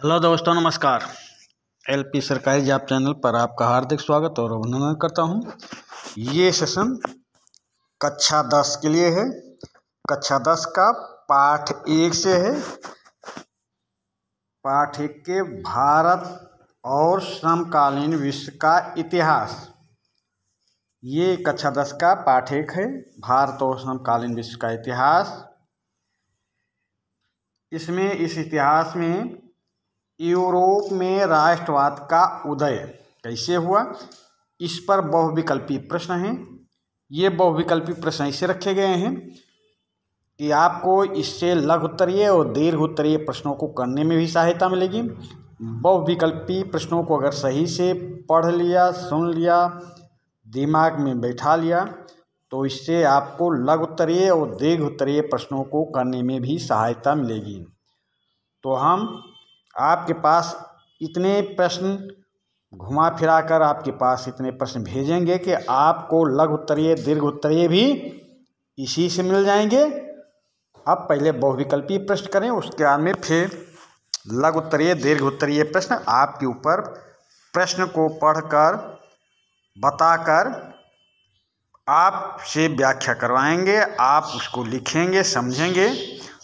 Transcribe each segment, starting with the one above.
Hello दोस्तों, नमस्कार। LP सरकारी जॉब चैनल पर आपका हार्दिक स्वागत और अभिनंदन करता हूं। ये सेशन कक्षा 10 के लिए है। कक्षा 10 का पाठ 1 से है। पाठ 1 के भारत और समकालीन विश्व का इतिहास। ये कक्षा 10 का पाठ 1 है, भारत और समकालीन विश्व का इतिहास। इसमें इस इतिहास में यूरोप में राष्ट्रवाद का उदय कैसे हुआ, इस पर बहुविकल्पी प्रश्न हैं। ये बहुविकल्पी प्रश्न ऐसे रखे गए हैं कि आपको इससे लघु उत्तरीय और दीर्घ उत्तरीय प्रश्नों को करने में भी सहायता मिलेगी। बहुविकल्पी प्रश्नों को अगर सही से पढ़ लिया, सुन लिया, दिमाग में बैठा लिया तो इससे आपको लघु उत्तरीय और दीर्घ उत्तरीय प्रश्नों को करने में भी सहायता मिलेगी। तो हम आपके पास इतने प्रश्न घुमा फिरा कर आपके पास इतने प्रश्न भेजेंगे कि आपको लघु उत्तरीय दीर्घ उत्तरीय भी इसी से मिल जाएंगे। अब पहले बहुविकल्पी प्रश्न करें, उसके बाद में फिर लघु उत्तरीय दीर्घ उत्तरीय प्रश्न आपके ऊपर प्रश्न को पढ़कर बताकर आपसे व्याख्या करवाएंगे। आप उसको लिखेंगे, समझेंगे।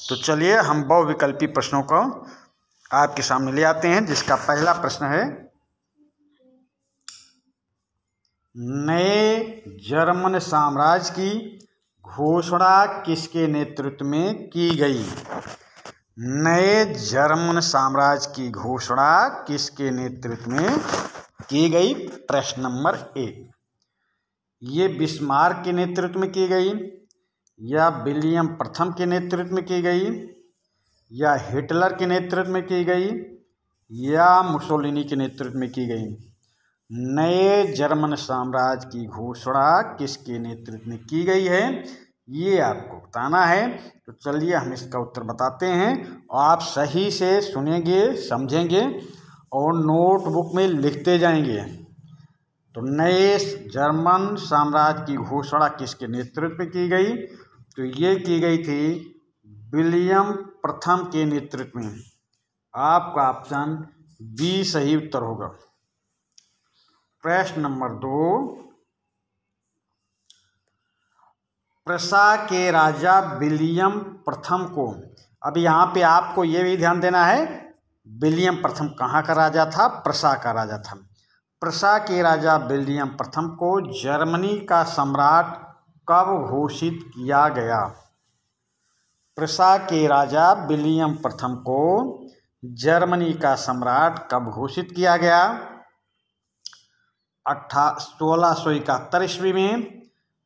तो चलिए हम बहुविकल्पी प्रश्नों को आपके सामने ले आते हैं, जिसका पहला प्रश्न है, नए जर्मन साम्राज्य की घोषणा किसके नेतृत्व में की गई? नए जर्मन साम्राज्य की घोषणा किसके नेतृत्व में की गई? प्रश्न नंबर 1। ये बिस्मार्क के नेतृत्व में की गई, या विलियम प्रथम के नेतृत्व में की गई, या हिटलर के नेतृत्व में की गई, या मुसोलिनी के नेतृत्व में की गई? नए जर्मन साम्राज्य की घोषणा किसके नेतृत्व में की गई है, ये आपको बताना है। तो चलिए हम इसका उत्तर बताते हैं और आप सही से सुनेंगे, समझेंगे और नोटबुक में लिखते जाएंगे। तो नए जर्मन साम्राज्य की घोषणा किसके नेतृत्व में की गई? तो ये की गई थी विलियम प्रथम के नेतृत्व में। आपका ऑप्शन बी सही उत्तर होगा। प्रश्न नंबर 2, प्रसा के राजा विलियम प्रथम को, अब यहाँ पे आपको ये भी ध्यान देना है, विलियम प्रथम कहाँ का राजा था? प्रसा का राजा था। प्रसा के राजा विलियम प्रथम को जर्मनी का सम्राट कब घोषित किया गया? प्रसा के राजा विलियम प्रथम को जर्मनी का सम्राट कब घोषित किया गया? 1671 ईस्वी में,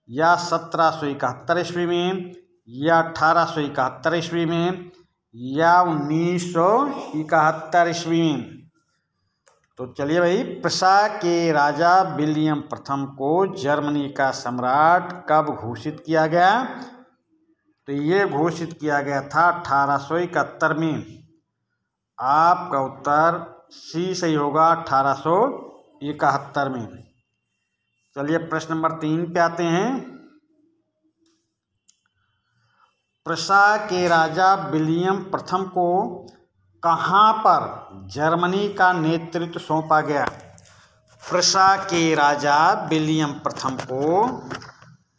या 1771 ईस्वी में, या 1871 ईस्वी में, या 1971 ईस्वी में? तो चलिए भाई, प्रसा के राजा विलियम प्रथम को जर्मनी का सम्राट कब घोषित किया गया? तो ये घोषित किया गया था 1871 में। आपका उत्तर सी सही होगा, 1871 में। चलिए प्रश्न नंबर 3 पे आते हैं। प्रसा के राजा विलियम प्रथम को कहाँ पर जर्मनी का नेतृत्व सौंपा गया? प्रसा के राजा विलियम प्रथम को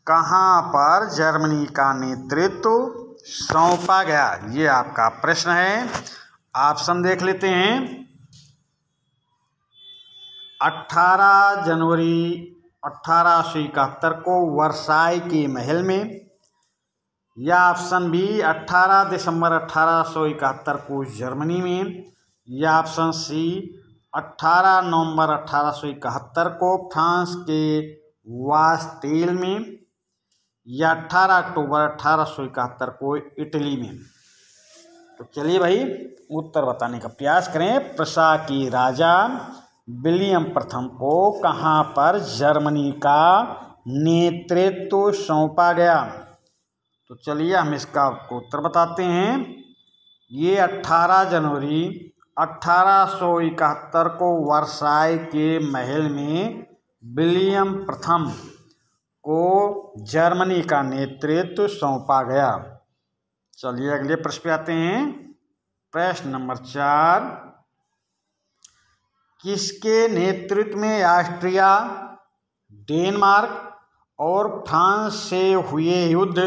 कहाँ पर जर्मनी का नेतृत्व सौंपा गया? ये आपका प्रश्न है। ऑप्शन देख लेते हैं। 18 जनवरी 1871 को वर्साई के महल में, या ऑप्शन बी 18 दिसंबर 1871 को जर्मनी में, या ऑप्शन सी 18 नवंबर 1871 को फ्रांस के वास्तेल में, या 18 अक्टूबर 1871 को इटली में? तो चलिए भाई उत्तर बताने का प्रयास करें। प्रसा की राजा विलियम प्रथम को कहाँ पर जर्मनी का नेतृत्व सौंपा गया? तो चलिए हम इसका आपको उत्तर बताते हैं। ये 18 जनवरी 1871 को वर्साई के महल में विलियम प्रथम को जर्मनी का नेतृत्व सौंपा गया। चलिए अगले प्रश्न पे आते हैं। प्रश्न नंबर 4, किसके नेतृत्व में ऑस्ट्रिया, डेनमार्क और फ्रांस से हुए युद्ध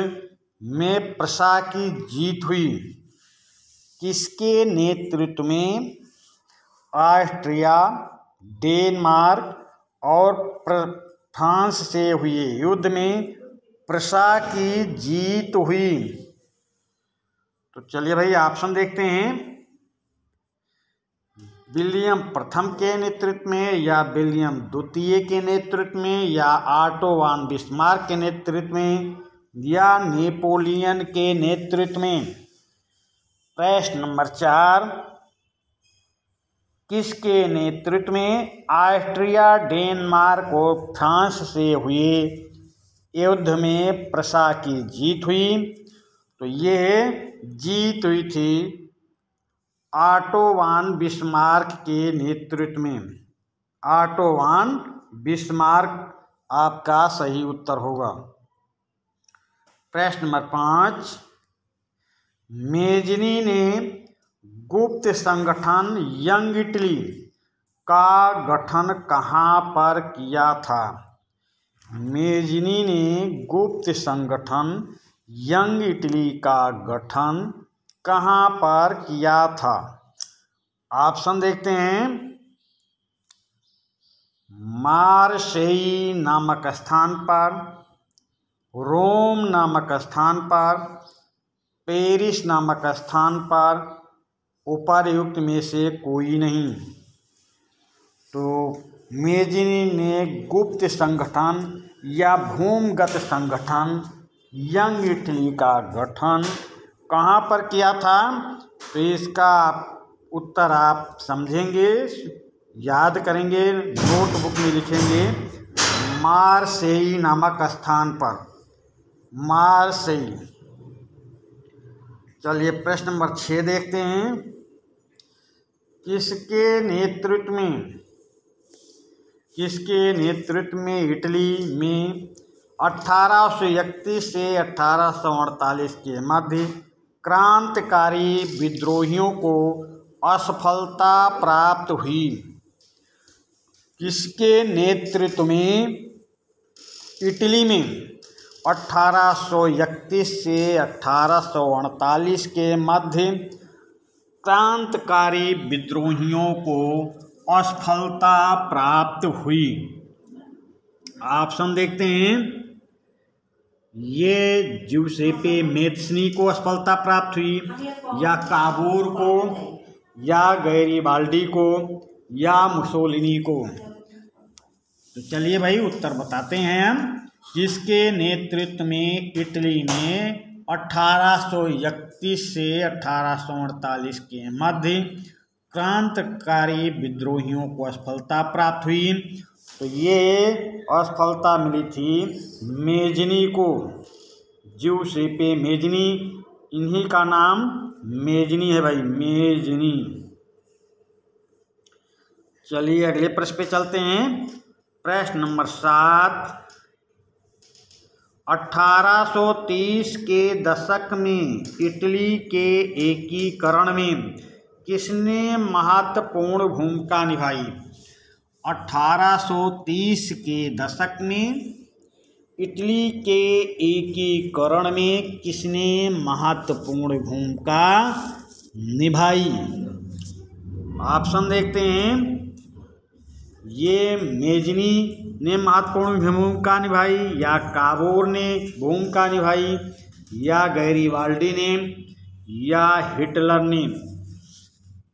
में प्रशा की जीत हुई? किसके नेतृत्व में ऑस्ट्रिया, डेनमार्क और फ्रांस से हुए युद्ध में प्रशा की जीत हुई? तो चलिए भाई ऑप्शन देखते हैं। विलियम प्रथम के नेतृत्व में, या विलियम द्वितीय के नेतृत्व में, या ऑटो वान बिस्मार्क के नेतृत्व में, या नेपोलियन के नेतृत्व में? प्रश्न नंबर 4, किसके नेतृत्व में ऑस्ट्रिया, डेनमार्क और फ्रांस से हुए युद्ध में प्रशा की जीत हुई? तो ये जीत हुई थी ऑटो वान बिस्मार्क के नेतृत्व में। ऑटो वान बिस्मार्क आपका सही उत्तर होगा। प्रश्न नंबर 5, मेजनी ने गुप्त संगठन यंग इटली का गठन कहाँ पर किया था? मेजनी ने गुप्त संगठन यंग इटली का गठन कहाँ पर किया था? ऑप्शन देखते हैं। मार्सेई नामक स्थान पर, रोम नामक स्थान पर, पेरिस नामक स्थान पर, उपर्युक्त में से कोई नहीं। तो मेजनी ने गुप्त संगठन या भूमिगत संगठन यंग इटली का गठन कहाँ पर किया था? तो इसका उत्तर आप समझेंगे, याद करेंगे, नोटबुक में लिखेंगे। मार्सेई नामक स्थान पर, मार्सेई। चलिए प्रश्न नंबर 6 देखते हैं। किसके नेतृत्व में इटली में 1831 से 1848 के मध्य क्रांतिकारी विद्रोहियों को असफलता प्राप्त हुई? किसके नेतृत्व में इटली में 1831 से 1848 के मध्य क्रांतिकारी विद्रोहियों को असफलता प्राप्त हुई? ऑप्शन देखते हैं। ये ज्यूसेपे मेत्सनी को असफलता प्राप्त हुई, या काबूर को, या गैरिबाल्डी को, या मुसोलिनी को? तो चलिए भाई उत्तर बताते हैं हम। किसके नेतृत्व में इटली में 1831 से 1848 के मध्य क्रांतिकारी विद्रोहियों को असफलता प्राप्त हुई? तो ये असफलता मिली थी मेजनी को, ज्यूसेपे मेजनी। इन्हीं का नाम मेजनी है भाई, मेजनी। चलिए अगले प्रश्न पे चलते हैं। प्रश्न नंबर 7, 1830 के दशक में इटली के एकीकरण में किसने महत्वपूर्ण भूमिका निभाई? 1830 के दशक में इटली के एकीकरण में किसने महत्वपूर्ण भूमिका निभाई? ऑप्शन देखते हैं। ये मेजनी ने महत्वपूर्ण भूमिका निभाई, या काबूर ने भूमिका निभाई, या गैरिबाल्डी ने, या हिटलर ने?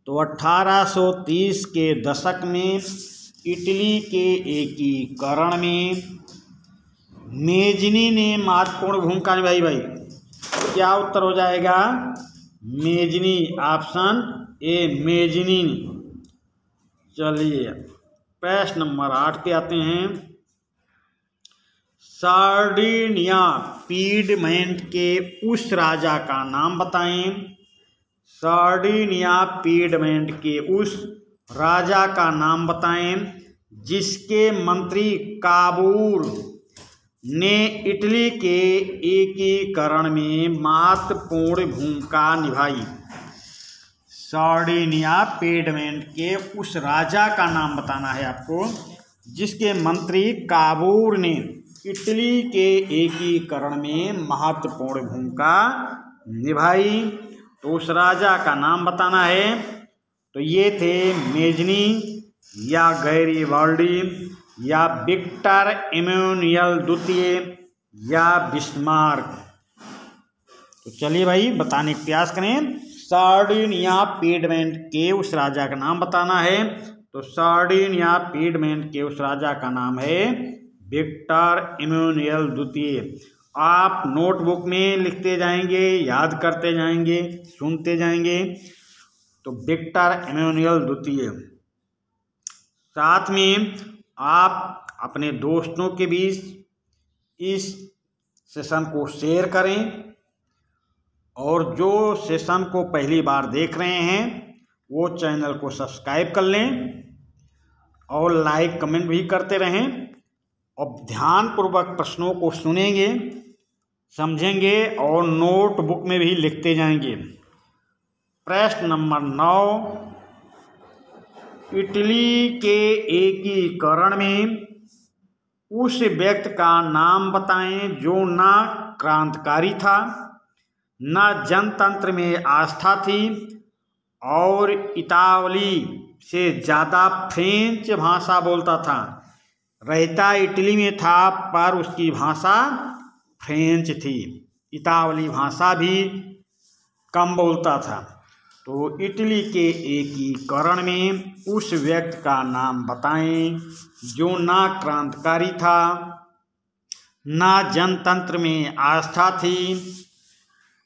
तो 1830 के दशक में इटली के एकीकरण में मेजनी ने महत्वपूर्ण भूमिका निभाई भाई। क्या उत्तर हो जाएगा? Mazzini, option A Mazzini. चलिए प्रश्न नंबर 8 पे आते हैं। सार्डिनिया पीडमेंट के उस राजा का नाम बताएं। सार्डिनिया पीडमेंट के उस राजा का नाम बताएं जिसके मंत्री काबूर ने इटली के एकीकरण में महत्वपूर्ण भूमिका निभाई। सार्डिनिया पेडमेंट के उस राजा का नाम बताना है आपको जिसके मंत्री काबूर ने इटली के एकीकरण में महत्वपूर्ण भूमिका निभाई। तो उस राजा का नाम बताना है। तो ये थे मेजनी या गैरीबाल्डी या विक्टर इमैनुएल द्वितीय या बिस्मार्क। तो चलिए भाई बताने का प्रयास करें। सार्डिनिया पेडमेंट के उस राजा का नाम बताना है। तो सार्डिनिया पेडमेंट के उस राजा का नाम है विक्टर इमैनुएल द्वितीय। आप नोटबुक में लिखते जाएंगे, याद करते जाएंगे, सुनते जाएंगे। तो विक्टर इमैनुएल द्वितीय। साथ में आप अपने दोस्तों के बीच इस सेशन को शेयर करें और जो सेशन को पहली बार देख रहे हैं वो चैनल को सब्सक्राइब कर लें और लाइक कमेंट भी करते रहें और ध्यानपूर्वक प्रश्नों को सुनेंगे, समझेंगे और नोटबुक में भी लिखते जाएंगे। प्रश्न नंबर 9, इटली के एकीकरण में उस व्यक्ति का नाम बताएं जो ना क्रांतिकारी था, ना जनतंत्र में आस्था थी और इतावली से ज़्यादा फ्रेंच भाषा बोलता था। रहता इटली में था पर उसकी भाषा फ्रेंच थी, इतावली भाषा भी कम बोलता था। तो इटली के एकीकरण में उस व्यक्ति का नाम बताएं जो ना क्रांतिकारी था, ना जनतंत्र में आस्था थी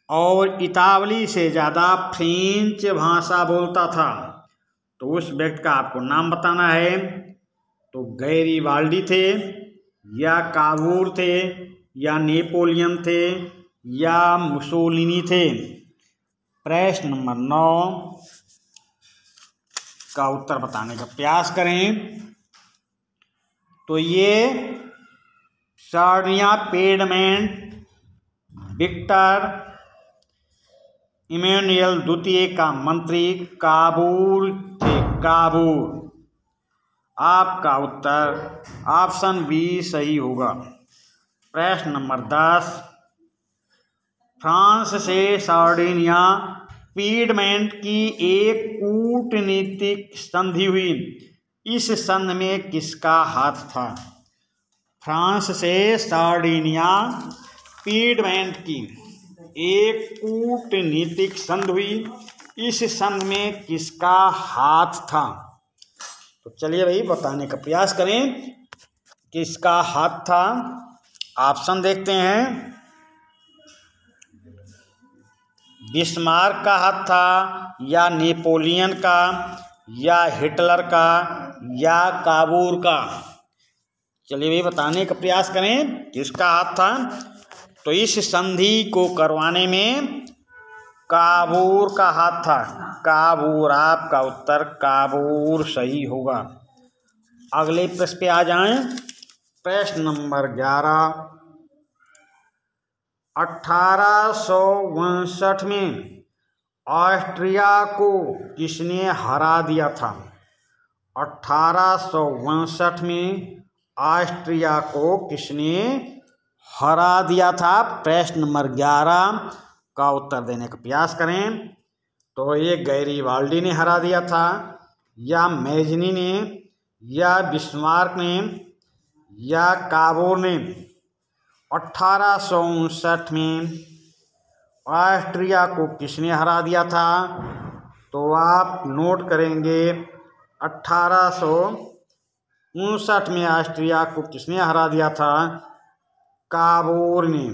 और इतावली से ज़्यादा फ्रेंच भाषा बोलता था। तो उस व्यक्ति का आपको नाम बताना है। तो गैरीबाल्डी थे या काबूर थे या नेपोलियन थे या मुसोलिनी थे। प्रश्न नंबर 9 का उत्तर बताने का प्रयास करें। तो ये सार्डिनिया पेडमेंट विक्टर इमैनुएल द्वितीय का मंत्री काबूर थे, काबूर। आपका उत्तर ऑप्शन बी सही होगा। प्रश्न नंबर 10, फ्रांस से सार्डिनिया पेडमेंट की एक कूटनीतिक संधि हुई। इस संधि में किसका हाथ था? फ्रांस से सार्डिनिया पेडमेंट की एक कूटनीतिक संधि हुई। इस संधि में किसका हाथ था? तो चलिए भाई बताने का प्रयास करें किसका हाथ था। ऑप्शन देखते हैं। बिस्मार्क का हाथ था या नेपोलियन का या हिटलर का या काबूर का? चलिए भाई बताने का प्रयास करें किसका हाथ था। तो इस संधि को करवाने में काबूर का हाथ था, काबूर। आपका उत्तर काबूर सही होगा। अगले प्रश्न पे आ जाएं। प्रश्न नंबर 11, 1859 में ऑस्ट्रिया को किसने हरा दिया था? 1859 में ऑस्ट्रिया को किसने हरा दिया था? प्रश्न नंबर 11 का उत्तर देने का प्रयास करें। तो ये गैरीबाल्डी ने हरा दिया था या मेजनी ने या बिस्मार्क ने या काबूर ने? 1859 में ऑस्ट्रिया को किसने हरा दिया था? तो आप नोट करेंगे 1859 में ऑस्ट्रिया को किसने हरा दिया था? काबूर ने।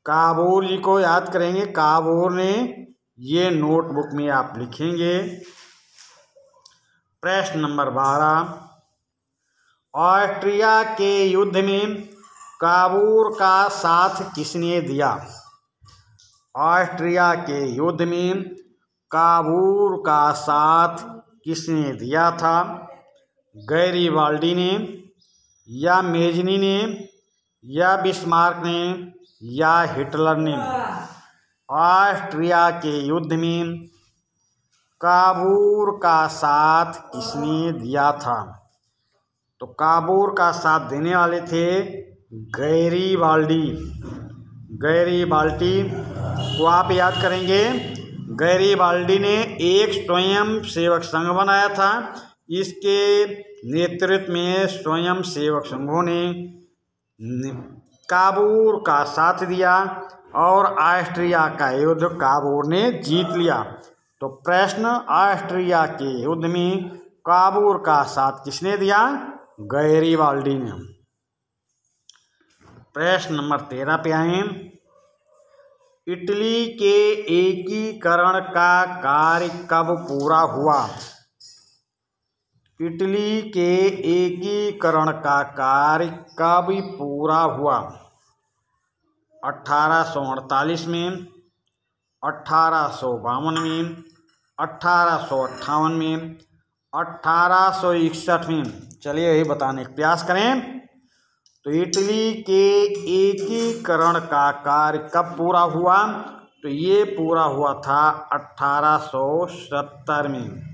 काबूर जी को याद करेंगे, काबूर ने। ये नोटबुक में आप लिखेंगे। प्रश्न नंबर 12, ऑस्ट्रिया के युद्ध में काबूर का साथ किसने दिया? ऑस्ट्रिया के युद्ध में काबूर का साथ किसने दिया था? गैरीबाल्डी ने या मेजनी ने या बिस्मार्क ने या हिटलर ने? ऑस्ट्रिया के युद्ध में काबूर का साथ किसने दिया था? तो काबूर का साथ देने वाले थे गैरीबाल्डी। गैरीबाल्डी को आप याद करेंगे। गैरीबाल्डी ने एक स्वयं सेवक संघ बनाया था। इसके नेतृत्व में स्वयं सेवक संघों ने काबूर का साथ दिया और ऑस्ट्रिया का युद्ध काबूर ने जीत लिया। तो प्रश्न, ऑस्ट्रिया के युद्ध में काबूर का साथ किसने दिया? गैरीबाल्डी ने। प्रश्न नंबर 13 पे आए। इटली के एकीकरण का कार्य कब पूरा हुआ? इटली के एकीकरण का कार्य कब पूरा हुआ? 1848 में, 1852 में, 1858 में, 1861 में। चलिए यही बताने का प्रयास करें। तो इटली के एकीकरण का कार्य कब पूरा हुआ? तो ये पूरा हुआ था 1870 में।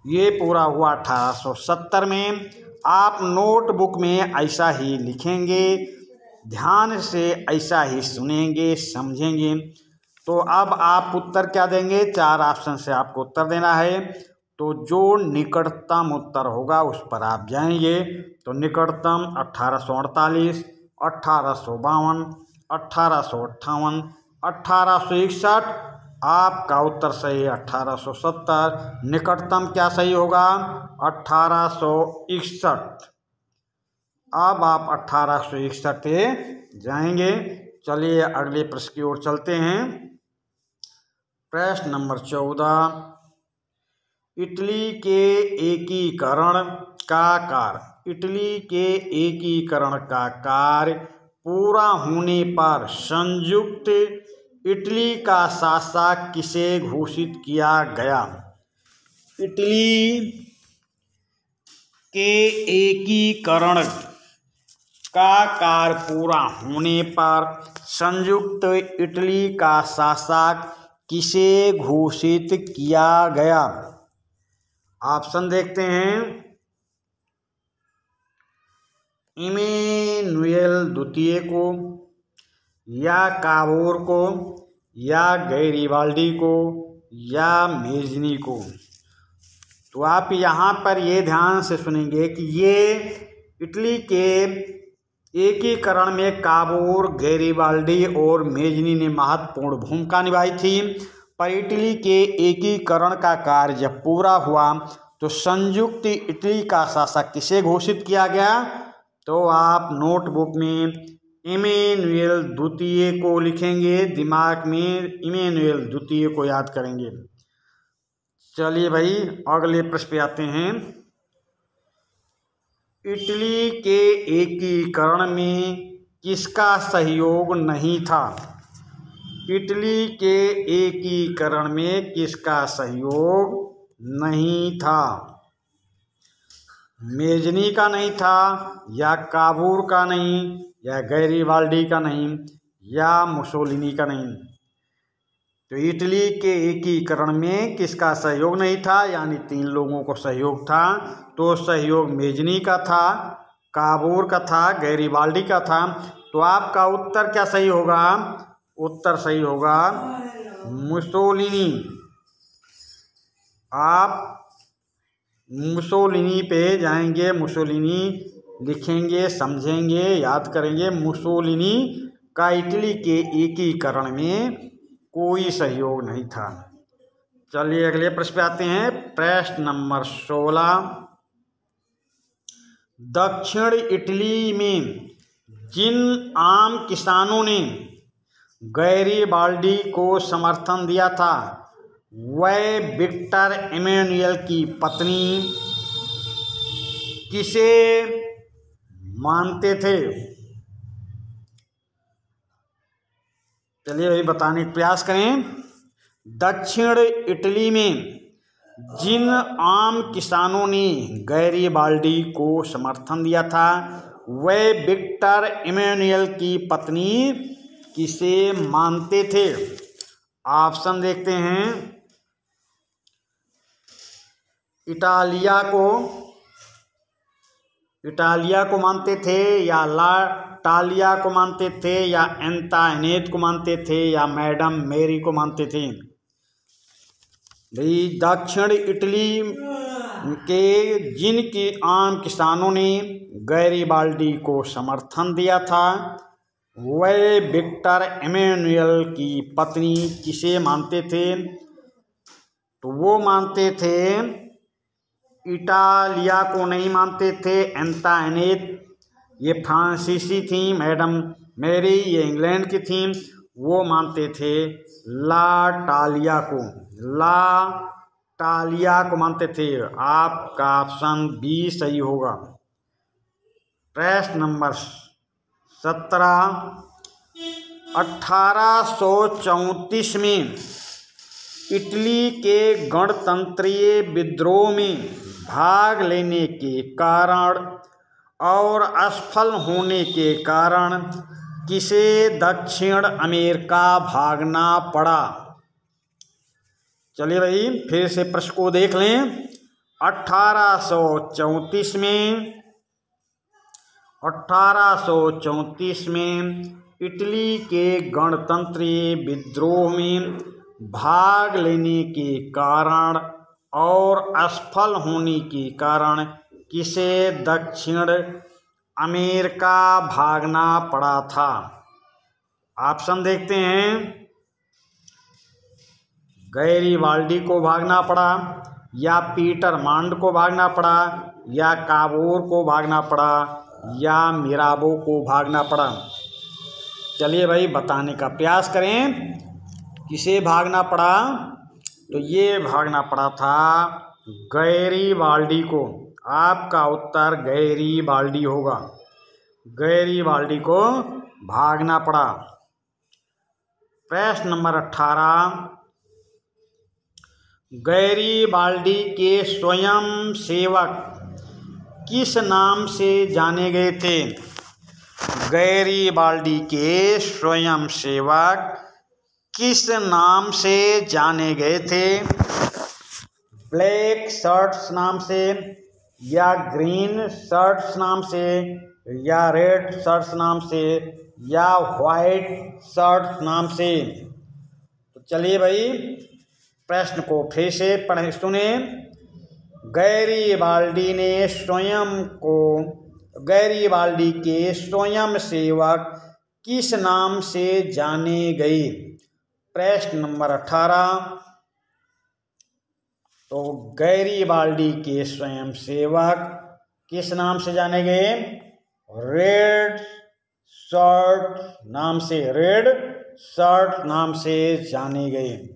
ये पूरा हुआ 1870 में। आप नोटबुक में ऐसा ही लिखेंगे, ध्यान से ऐसा ही सुनेंगे, समझेंगे। तो अब आप उत्तर क्या देंगे? 4 ऑप्शन से आपको उत्तर देना है। तो जो निकटतम उत्तर होगा उस पर आप जाएंगे। तो निकटतम 1848, 1852, 1858, 1861। आपका उत्तर सही है 1870। निकटतम क्या सही होगा? 1861। अब आप 1861 पे जाएंगे। चलिए अगले प्रश्न की ओर चलते हैं। प्रश्न नंबर 14। इटली के एकीकरण का कार्य, इटली के एकीकरण का कार्य पूरा होने पर संयुक्त इटली का शासक किसे घोषित किया गया? इटली के एकीकरण का कार्य पूरा होने पर संयुक्त इटली का शासक किसे घोषित किया गया? ऑप्शन देखते हैं। इमैनुएल द्वितीय को, या काबूर को, या गैरीबाल्डी को, या मेजनी को। तो आप यहाँ पर ये ध्यान से सुनेंगे कि ये इटली के एकीकरण में काबूर, गैरीबाल्डी और मेजनी ने महत्वपूर्ण भूमिका निभाई थी। पर इटली के एकीकरण का कार्य जब पूरा हुआ तो संयुक्त इटली का शासक किसे घोषित किया गया? तो आप नोटबुक में इमैनुएल द्वितीय को लिखेंगे, दिमाग में इमैनुएल द्वितीय को याद करेंगे। चलिए भाई अगले प्रश्न पे आते हैं। इटली के एकीकरण में किसका सहयोग नहीं था? इटली के एकीकरण में किसका सहयोग नहीं था? मेजनी का नहीं था, या काबूर का नहीं, या गैरीबाल्डी का नहीं, या मुसोलिनी का नहीं। तो इटली के एकीकरण में किसका सहयोग नहीं था? यानी 3 लोगों को सहयोग था। तो सहयोग मेजनी का था, काबूर का था, गैरीबाल्डी का था। तो आपका उत्तर क्या सही होगा? उत्तर सही होगा मुसोलिनी। आप मुसोलिनी पे जाएंगे, मुसोलिनी लिखेंगे, समझेंगे, याद करेंगे। मुसोलिनी का इटली के एकीकरण में कोई सहयोग नहीं था। चलिए अगले प्रश्न पे आते हैं। प्रश्न नंबर 16। दक्षिण इटली में जिन आम किसानों ने गैरीबाल्डी को समर्थन दिया था वह विक्टर इमैनुएल की पत्नी किसे मानते थे? चलिए वही बताने का प्रयास करें। दक्षिण इटली में जिन आम किसानों ने गैरीबाल्डी को समर्थन दिया था वह विक्टर इमैनुएल की पत्नी किसे मानते थे? ऑप्शन देखते हैं। इटालिया को मानते थे, या ला टालिया को मानते थे, या एंतानेत को मानते थे, या मैडम मेरी को मानते थे। भाई दक्षिण इटली के जिन की आम किसानों ने गैरिबाल्डी को समर्थन दिया था, वह विक्टर एमेनुएल की पत्नी किसे मानते थे? तो वो मानते थे, इटालिया को नहीं मानते थे, एंतानेत ये फ्रांसीसी थी, मैडम मेरी ये इंग्लैंड की थी, वो मानते थे ला टालिया को मानते थे। आपका ऑप्शन बी सही होगा। प्रश्न नंबर 17, 1834 में इटली के गणतंत्रीय विद्रोह में भाग लेने के कारण और असफल होने के कारण किसे दक्षिण अमेरिका भागना पड़ा? चलिए भाई फिर से प्रश्न को देख लें। 1834 में इटली के गणतंत्रीय विद्रोह में भाग लेने के कारण और असफल होने के कारण किसे दक्षिण अमेरिका भागना पड़ा था? ऑप्शन देखते हैं। गैरिबाल्डी को भागना पड़ा, या पीटर मांड को भागना पड़ा, या काबोर को भागना पड़ा, या मिराबो को भागना पड़ा। चलिए भाई बताने का प्रयास करें किसे भागना पड़ा। तो ये भागना पड़ा था गैरिबाल्डी को। आपका उत्तर गैरिबाल्डी होगा। गैरिबाल्डी को भागना पड़ा। प्रश्न नंबर 18, गैरिबाल्डी के स्वयं सेवक किस नाम से जाने गए थे? गैरिबाल्डी के स्वयं सेवक किस नाम से जाने गए थे? ब्लैक शर्ट्स नाम से, या ग्रीन शर्ट्स नाम से, या रेड शर्ट्स नाम से, या व्हाइट शर्ट्स नाम से। तो चलिए भाई प्रश्न को फिर से पढ़े सुने। गैरिबाल्डी के स्वयं सेवक किस नाम से जाने गए? प्रश्न नंबर 18। तो गैरिबाल्डी के स्वयं सेवक किस नाम से जाने गए? रेड शर्ट नाम से जाने गए।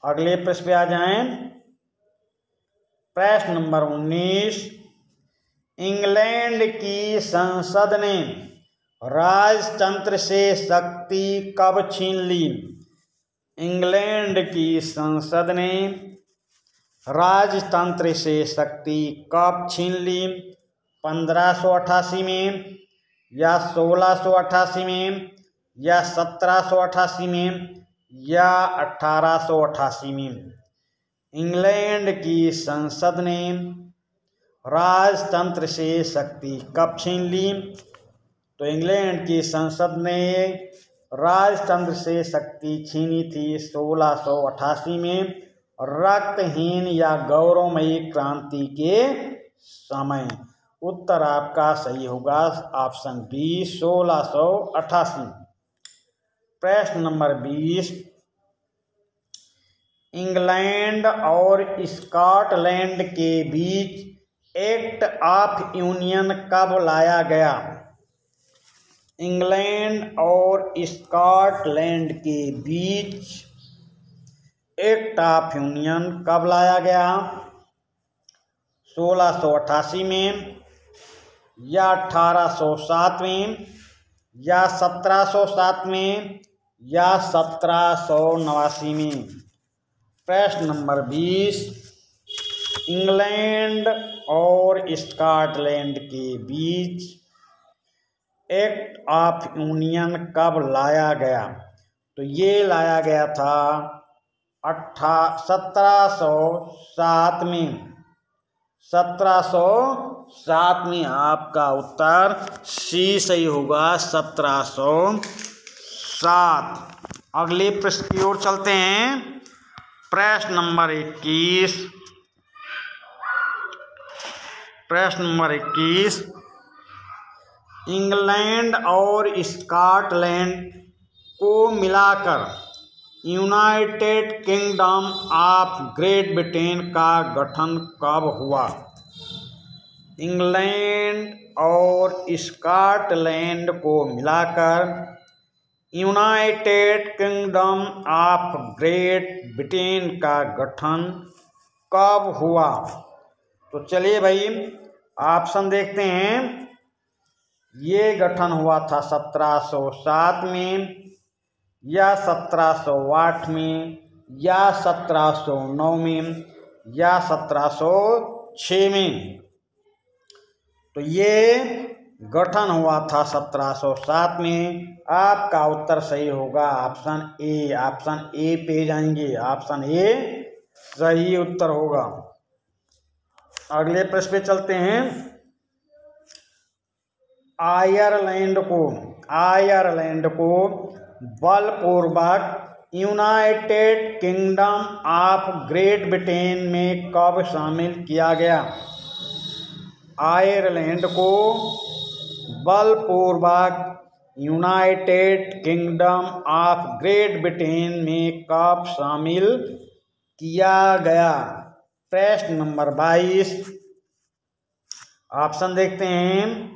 अगले प्रश्न पे आ जाएं। प्रश्न नंबर 19, इंग्लैंड की संसद ने राजतंत्र से शक्ति कब छीन ली? इंग्लैंड की संसद ने राजतंत्र से शक्ति कब छीन ली? 1588 में, या 1688 में, या 1788 में, या 1888 में? इंग्लैंड की संसद ने राजतंत्र से शक्ति कब छीन ली? तो इंग्लैंड की संसद ने राजतंत्र से शक्ति छीनी थी 1688 में, रक्तहीन या गौरवमयी क्रांति के समय। उत्तर आपका सही होगा ऑप्शन बी 1688। प्रश्न नंबर 20, इंग्लैंड और स्कॉटलैंड के बीच एक्ट ऑफ यूनियन कब लाया गया? इंग्लैंड और स्कॉटलैंड के बीच एक्ट ऑफ यूनियन कब लाया गया? 1688 में, या 1807 में, या 1707 में, या 1789 में? प्रश्न नंबर 20, इंग्लैंड और स्कॉटलैंड के बीच एक्ट ऑफ यूनियन कब लाया गया? तो ये लाया गया था 1707 में। 1707 में। आपका उत्तर सी सही होगा, 1707। अगले प्रश्न की ओर चलते हैं। प्रश्न नंबर 21। प्रश्न नंबर 21। इंग्लैंड और स्कॉटलैंड को मिलाकर United kingdom of great Britain का गठन कब हुआ? इंग्लैंड और स्कॉटलैंड को मिलाकर United kingdom of great Britain का गठन कब हुआ? तो चलिए भाई ऑप्शन देखते हैं। ये गठन हुआ था 1707 में, या 1708 में, या 1709 में, या 1706 में। तो ये गठन हुआ था 1707 में। आपका उत्तर सही होगा ऑप्शन ए। ऑप्शन ए पे जाएंगे, ऑप्शन ए सही उत्तर होगा। अगले प्रश्न पे चलते हैं। आयरलैंड को बलपूर्वक United kingdom of great Britain में कब शामिल किया गया? आयरलैंड को बलपूर्वक United kingdom of great Britain में कब शामिल किया गया? प्रश्न नंबर 22। ऑप्शन देखते हैं।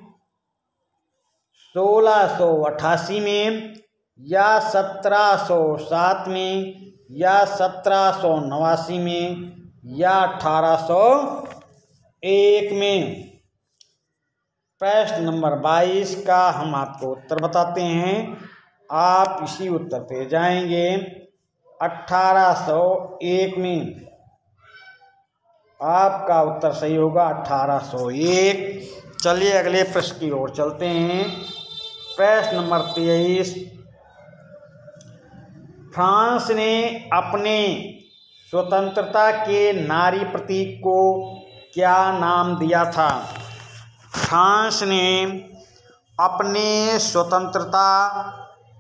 1688 में, या 1707 में, या 1789 में, या 1801 में। प्रश्न नंबर 22 का हम आपको उत्तर बताते हैं। आप इसी उत्तर पे जाएंगे 1801 में। आपका उत्तर सही होगा 1801। चलिए अगले प्रश्न की ओर चलते हैं। प्रश्न नंबर 23। फ्रांस ने अपने स्वतंत्रता के नारी प्रतीक को क्या नाम दिया था? फ्रांस ने अपने स्वतंत्रता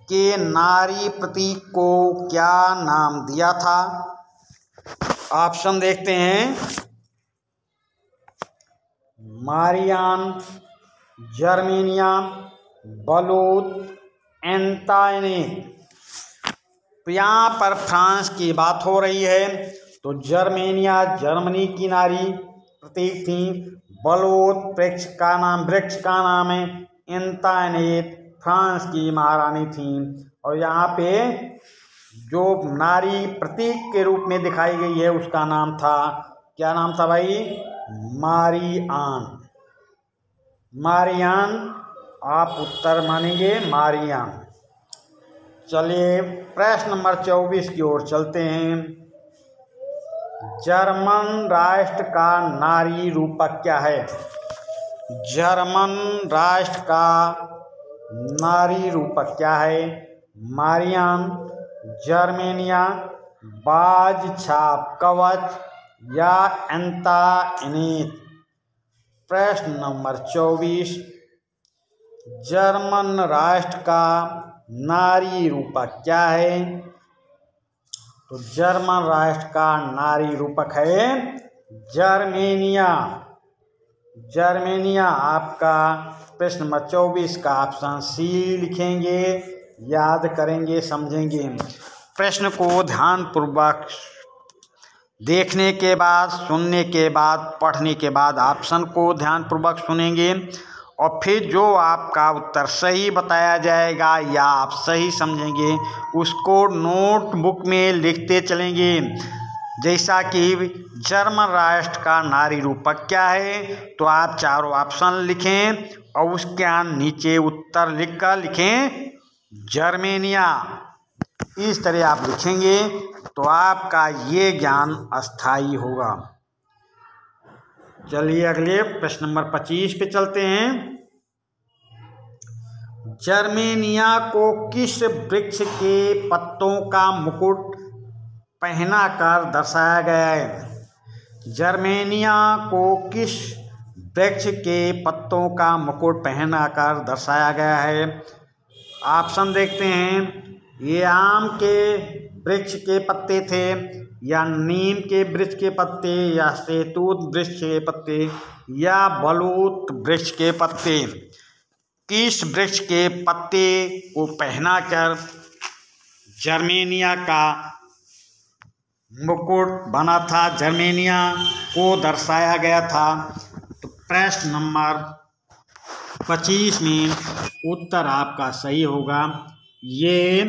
के नारी प्रतीक को क्या नाम दिया था? ऑप्शन देखते हैं। मारियान, जर्मेनिया, बलूत, एंटाइनेट। तो यहाँ पर फ्रांस की बात हो रही है, तो जर्मेनिया जर्मनी की नारी प्रतीक थी, बलूत वृक्ष का नाम है, एंटाइनेट फ्रांस की महारानी थी। और यहाँ पे जो नारी प्रतीक के रूप में दिखाई गई है उसका नाम था, क्या नाम था भाई? मारियान। आप उत्तर मानेंगे मारियान। चलिए प्रश्न नंबर 24 की ओर चलते हैं। जर्मन राष्ट्र का नारी रूपक क्या है? जर्मन राष्ट्र का नारी रूपक क्या है? मारियान, जर्मेनिया, बाज छाप कवच, या एंटाइनेट। प्रश्न नंबर 24। जर्मन राष्ट्र का नारी रूपक क्या है? तो जर्मन राष्ट्र का नारी रूपक है जर्मेनिया। जर्मेनिया आपका प्रश्न नंबर 24 का ऑप्शन सी लिखेंगे, याद करेंगे, समझेंगे। प्रश्न को ध्यानपूर्वक देखने के बाद, सुनने के बाद, पढ़ने के बाद ऑप्शन को ध्यानपूर्वक सुनेंगे और फिर जो आपका उत्तर सही बताया जाएगा या आप सही समझेंगे उसको नोटबुक में लिखते चलेंगे। जैसा कि जर्मन राष्ट्र का नारी रूपक क्या है, तो आप चारों ऑप्शन लिखें और उसके नीचे उत्तर लिखकर लिखें जर्मेनिया। इस तरह आप लिखेंगे तो आपका ये ज्ञान अस्थायी होगा। चलिए अगले प्रश्न नंबर 25 पे चलते हैं। जर्मेनिया को किस वृक्ष के पत्तों का मुकुट पहनाकर दर्शाया गया है? जर्मेनिया को किस वृक्ष के पत्तों का मुकुट पहनाकर दर्शाया गया है? ऑप्शन देखते हैं। ये आम के वृक्ष के पत्ते थे, या नीम के वृक्ष के पत्ते, या शहतूत वृक्ष के पत्ते, या बलूत वृक्ष के पत्ते। किस वृक्ष के पत्ते को पहनाकर जर्मेनिया का मुकुट बना था, जर्मेनिया को दर्शाया गया था? तो प्रश्न नंबर 25 में उत्तर आपका सही होगा। ये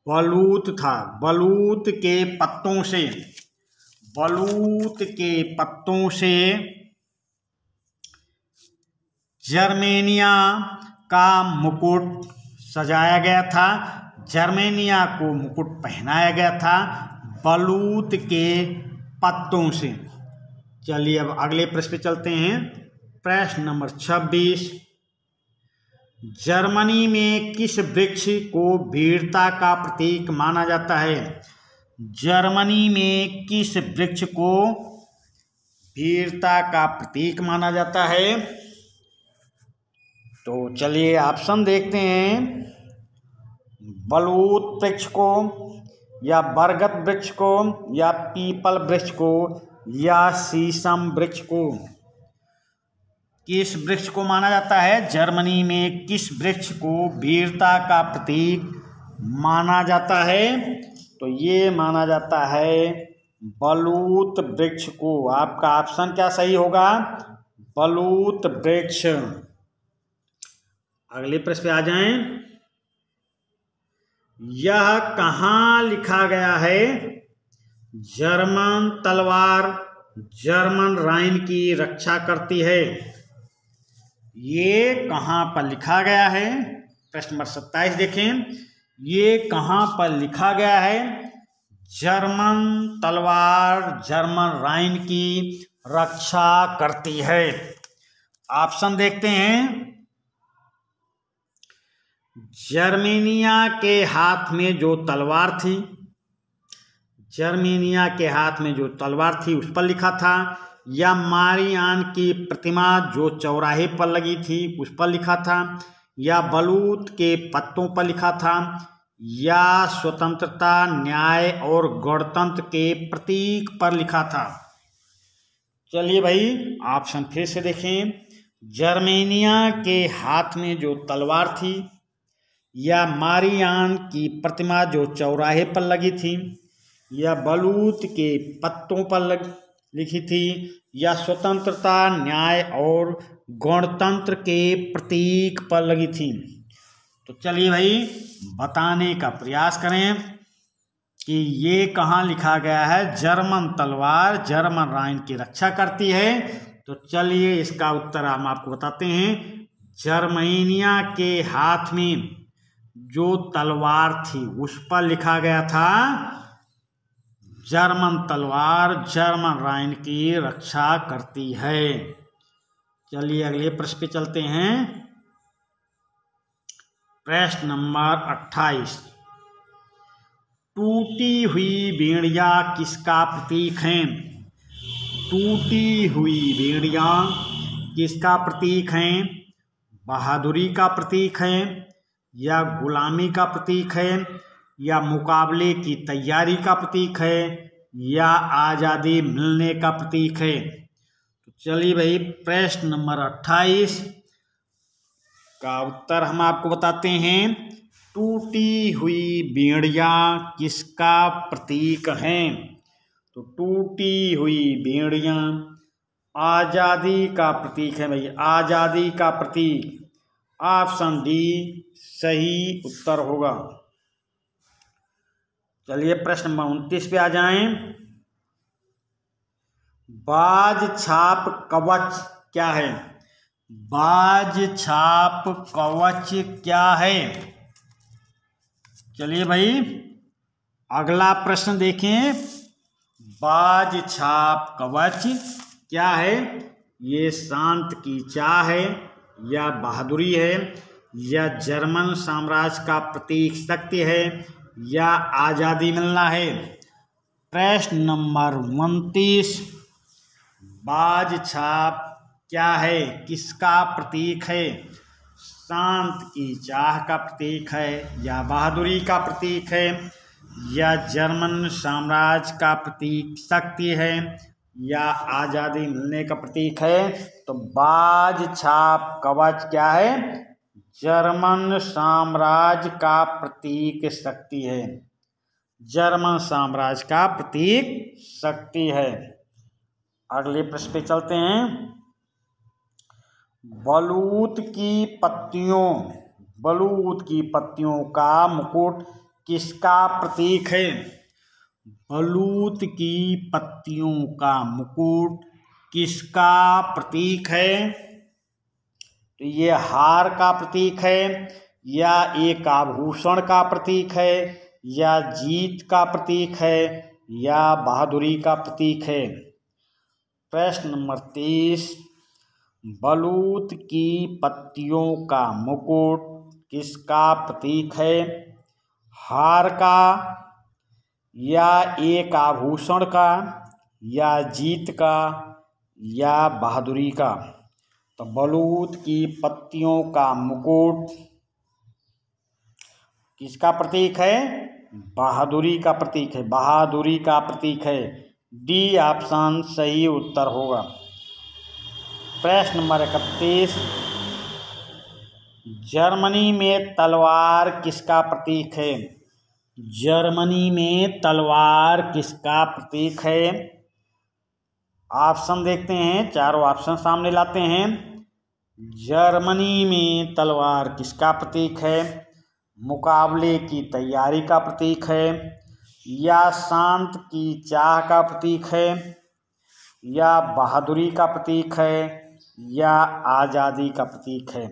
बलूत था। बलूत के पत्तों से, बलूत के पत्तों से जर्मेनिया का मुकुट सजाया गया था, जर्मेनिया को मुकुट पहनाया गया था बलूत के पत्तों से। चलिए अब अगले प्रश्न पे चलते हैं। प्रश्न नंबर 26, जर्मनी में किस वृक्ष को वीरता का प्रतीक माना जाता है? जर्मनी में किस वृक्ष को वीरता का प्रतीक माना जाता है? तो चलिए ऑप्शन देखते हैं। बलूत वृक्ष को, या बरगद वृक्ष को, या पीपल वृक्ष को, या शीशम वृक्ष को। किस वृक्ष को माना जाता है? जर्मनी में किस वृक्ष को वीरता का प्रतीक माना जाता है? तो ये माना जाता है बलूत वृक्ष को। आपका ऑप्शन क्या सही होगा? बलूत वृक्ष। अगले प्रश्न पे आ जाएं। यह कहाँ लिखा गया है? जर्मन तलवार जर्मन राइन की रक्षा करती है। ये कहाँ पर लिखा गया है? प्रश्न नंबर 27 देखें। ये कहाँ पर लिखा गया है? जर्मन तलवार जर्मन राइन की रक्षा करती है। ऑप्शन देखते हैं। जर्मेनिया के हाथ में जो तलवार थी, जर्मेनिया के हाथ में जो तलवार थी उस पर लिखा था, या मारियान की प्रतिमा जो चौराहे पर लगी थी उस पर लिखा था, या बलूत के पत्तों पर लिखा था, या स्वतंत्रता, न्याय और गणतंत्र के प्रतीक पर लिखा था। चलिए भाई ऑप्शन फिर से देखें। जर्मेनिया के हाथ में जो तलवार थी, या मारियान की प्रतिमा जो चौराहे पर लगी थी, या बलूत के पत्तों पर लिखी थी, या स्वतंत्रता, न्याय और गणतंत्र के प्रतीक पर लगी थी। तो चलिए भाई बताने का प्रयास करें कि ये कहाँ लिखा गया है। जर्मन तलवार जर्मन राइन की रक्षा करती है। तो चलिए इसका उत्तर हम आपको बताते हैं। जर्मेनिया के हाथ में जो तलवार थी उस पर लिखा गया था जर्मन तलवार जर्मन राइन की रक्षा करती है। चलिए अगले प्रश्न पे चलते हैं। प्रश्न नंबर 28, टूटी हुई बेड़िया किसका प्रतीक है? टूटी हुई बेड़िया किसका प्रतीक है? बहादुरी का प्रतीक है, या गुलामी का प्रतीक है, या मुकाबले की तैयारी का प्रतीक है, या आज़ादी मिलने का प्रतीक है? तो चलिए भाई प्रश्न नंबर 28 का उत्तर हम आपको बताते हैं। टूटी हुई बेड़िया किसका प्रतीक है? तो टूटी हुई बेड़िया आज़ादी का प्रतीक है भाई, आज़ादी का प्रतीक। ऑप्शन डी सही उत्तर होगा। चलिए प्रश्न नंबर 29 पे आ जाएं। बाज छाप कवच क्या है? बाज छाप कवच क्या है? चलिए भाई अगला प्रश्न देखें। बाज छाप कवच क्या है? ये शांत की चाह है, या बहादुरी है, या जर्मन साम्राज्य का प्रतीक शक्ति है, या आज़ादी मिलना है? प्रश्न नंबर 29 बाज छाप क्या है, किसका प्रतीक है? शांत की चाह का प्रतीक है, या बहादुरी का प्रतीक है, या जर्मन साम्राज्य का प्रतीक शक्ति है, या आज़ादी मिलने का प्रतीक है? तो बाज छाप कवच क्या है? जर्मन साम्राज्य का प्रतीक शक्ति है। जर्मन साम्राज्य का प्रतीक शक्ति है। अगले प्रश्न पे चलते हैं। बलूत की पत्तियों का मुकुट किसका प्रतीक है? बलूत की पत्तियों का मुकुट किसका प्रतीक है? तो ये हार का प्रतीक है, या एक आभूषण का प्रतीक है, या जीत का प्रतीक है, या बहादुरी का प्रतीक है? प्रश्न नंबर 30। बलूत की पत्तियों का मुकुट किसका प्रतीक है? हार का, या एक आभूषण का, या जीत का, या बहादुरी का? तो बलूत की पत्तियों का मुकुट किसका प्रतीक है? बहादुरी का प्रतीक है। बहादुरी का प्रतीक है। डी ऑप्शन सही उत्तर होगा। प्रश्न नंबर 31। जर्मनी में तलवार किसका प्रतीक है? जर्मनी में तलवार किसका प्रतीक है? ऑप्शन देखते हैं, चारों ऑप्शन सामने लाते हैं। जर्मनी में तलवार किसका प्रतीक है? मुकाबले की तैयारी का प्रतीक है, या शांत की चाह का प्रतीक है, या बहादुरी का प्रतीक है, या आज़ादी का प्रतीक है?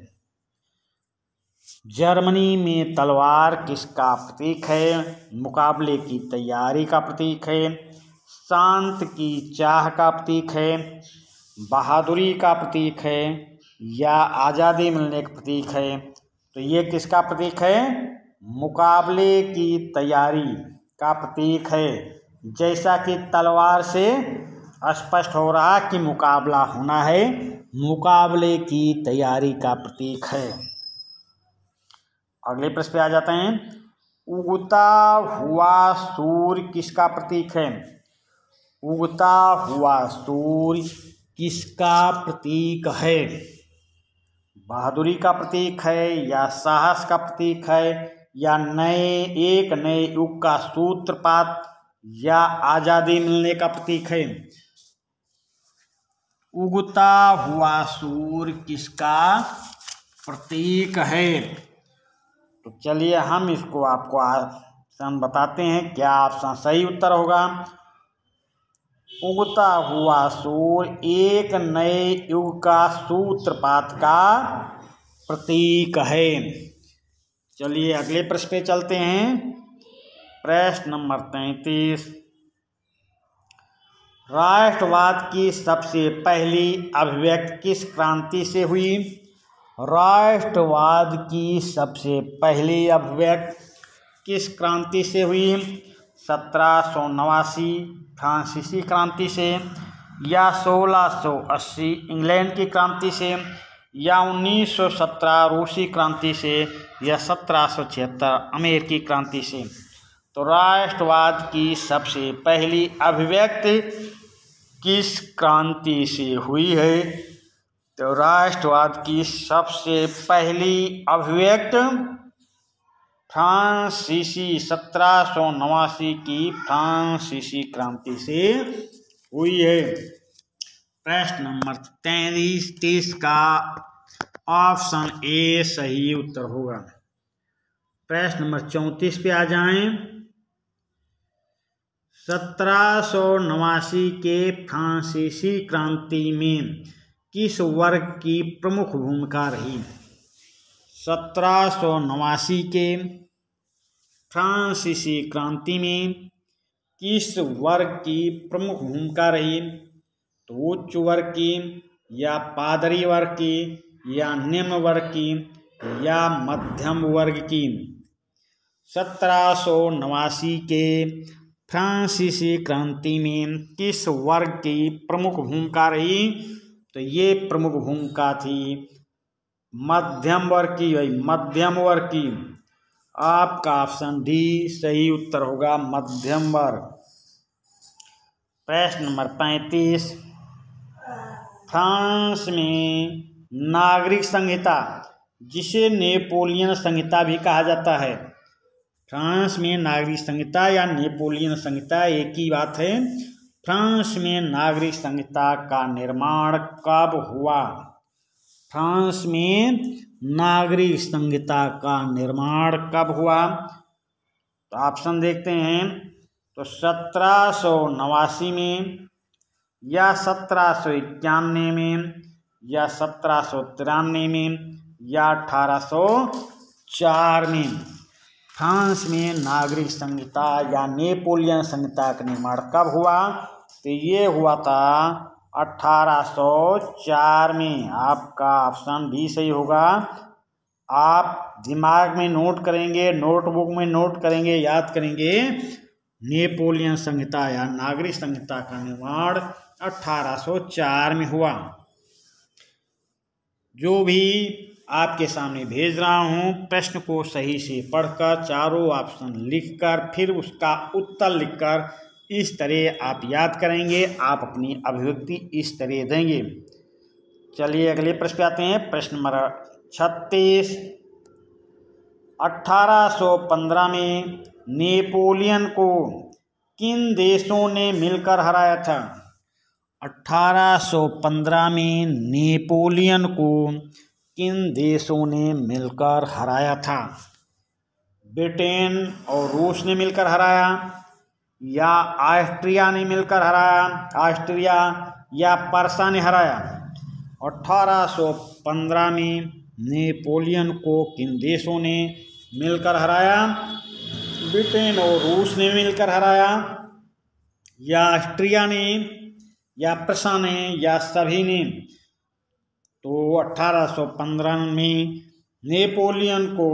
जर्मनी में तलवार किसका प्रतीक है? मुकाबले की तैयारी का प्रतीक है, शांत की चाह का प्रतीक है, बहादुरी का प्रतीक है, या आज़ादी मिलने का प्रतीक है? तो ये किसका प्रतीक है? मुकाबले की तैयारी का प्रतीक है। जैसा कि तलवार से स्पष्ट हो रहा कि मुकाबला होना है, मुकाबले की तैयारी का प्रतीक है। अगले प्रश्न पे आ जाते हैं। उगता हुआ सूर्य किसका प्रतीक है? उगता हुआ सूर्य किसका प्रतीक है? बहादुरी का प्रतीक है, या साहस का प्रतीक है, या एक नए युग का सूत्रपात, या आज़ादी मिलने का प्रतीक है? उगता हुआ सूर्य किसका प्रतीक है? तो चलिए हम इसको आपको ऑप्शन बताते हैं, क्या ऑप्शन सही उत्तर होगा। उगता हुआ सूर्य एक नए युग का सूत्रपात का प्रतीक है। चलिए अगले प्रश्न पे चलते हैं। प्रश्न नंबर 33। राष्ट्रवाद की सबसे पहली अभिव्यक्ति किस क्रांति से हुई? राष्ट्रवाद की सबसे पहली अभिव्यक्ति किस क्रांति से हुई? 1789 फ्रांसीसी क्रांति से, या 1680 इंग्लैंड की क्रांति से, या 1917 रूसी क्रांति से, या 1776 अमेरिकी क्रांति से? तो राष्ट्रवाद की सबसे पहली अभिव्यक्ति किस क्रांति से हुई है? तो राष्ट्रवाद की सबसे पहली अभिव्यक्ति फ्रांसीसी 1789 की फ्रांसीसी क्रांति से हुई है। प्रश्न नंबर 33 का ऑप्शन ए सही उत्तर होगा। प्रश्न नंबर 34 पे आ जाएं। 1789 के फ्रांसीसी क्रांति में किस वर्ग की प्रमुख भूमिका रही? 1789 के फ्रांसीसी क्रांति में किस वर्ग की प्रमुख भूमिका रही? तो उच्च वर्ग की, या पादरी वर्ग की, या निम्न वर्ग की, या मध्यम वर्ग की? 1789 के फ्रांसीसी क्रांति में किस वर्ग की प्रमुख भूमिका रही? तो ये प्रमुख भूमिका थी मध्यम वर्ग की। भाई मध्यम वर्ग की, आपका ऑप्शन डी सही उत्तर होगा, मध्यम वर्ग। प्रश्न नंबर 35, फ्रांस में नागरिक संहिता, जिसे नेपोलियन संहिता भी कहा जाता है, फ्रांस में नागरिक संहिता या नेपोलियन संहिता एक ही बात है। फ्रांस में नागरिक संहिता का निर्माण कब हुआ? फ्रांस में नागरिक संहिता का निर्माण कब हुआ? तो ऑप्शन देखते हैं। तो 1789 में, या 1791 में, या 1793 में, या 1804 में। फ्रांस में नागरिक संहिता या नेपोलियन संहिता का निर्माण कब हुआ? तो ये हुआ था 1804 में। आपका ऑप्शन बी सही होगा। आप दिमाग में नोट करेंगे, नोटबुक में नोट करेंगे, याद करेंगे, नेपोलियन संहिता या नागरिक संहिता का निर्माण 1804 में हुआ। जो भी आपके सामने भेज रहा हूँ, प्रश्न को सही से पढ़कर चारों ऑप्शन लिखकर फिर उसका उत्तर लिखकर इस तरह आप याद करेंगे, आप अपनी अभिव्यक्ति इस तरह देंगे। चलिए अगले प्रश्न पे आते हैं। प्रश्न नंबर 36, 1815 में नेपोलियन को किन देशों ने मिलकर हराया था? 1815 में नेपोलियन को किन देशों ने मिलकर हराया था? ब्रिटेन और रूस ने मिलकर हराया, या ऑस्ट्रिया ने मिलकर हराया, ऑस्ट्रिया या पर्सा ने हराया? 1815 में नेपोलियन को किन देशों ने मिलकर हराया? ब्रिटेन और रूस ने मिलकर हराया, या ऑस्ट्रिया ने, या पर्सा ने, या सभी ने? तो 1815 में नेपोलियन को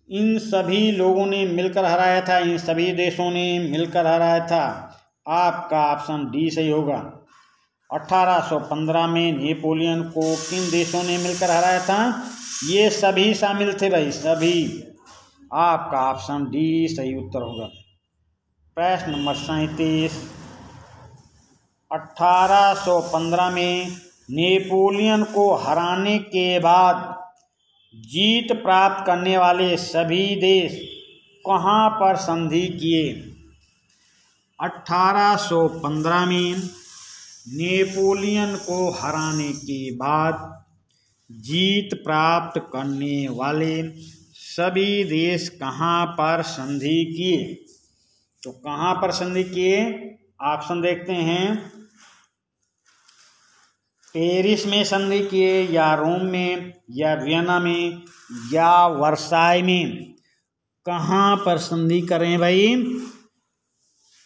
इन सभी लोगों ने मिलकर हराया था, इन सभी देशों ने मिलकर हराया था। आपका ऑप्शन डी सही होगा। 1815 में नेपोलियन को किन देशों ने मिलकर हराया था? ये सभी शामिल थे भाई, सभी। आपका ऑप्शन डी सही उत्तर होगा। प्रश्न नंबर 37, 1815 में नेपोलियन को हराने के बाद जीत प्राप्त करने वाले सभी देश कहाँ पर संधि किए? 1815 में नेपोलियन को हराने के बाद जीत प्राप्त करने वाले सभी देश कहाँ पर संधि किए? तो कहाँ पर संधि किए? ऑप्शन देखते हैं। पेरिस में संधि किए, या रोम में, या वियना में, या वर्साई में? कहाँ पर संधि करें भाई?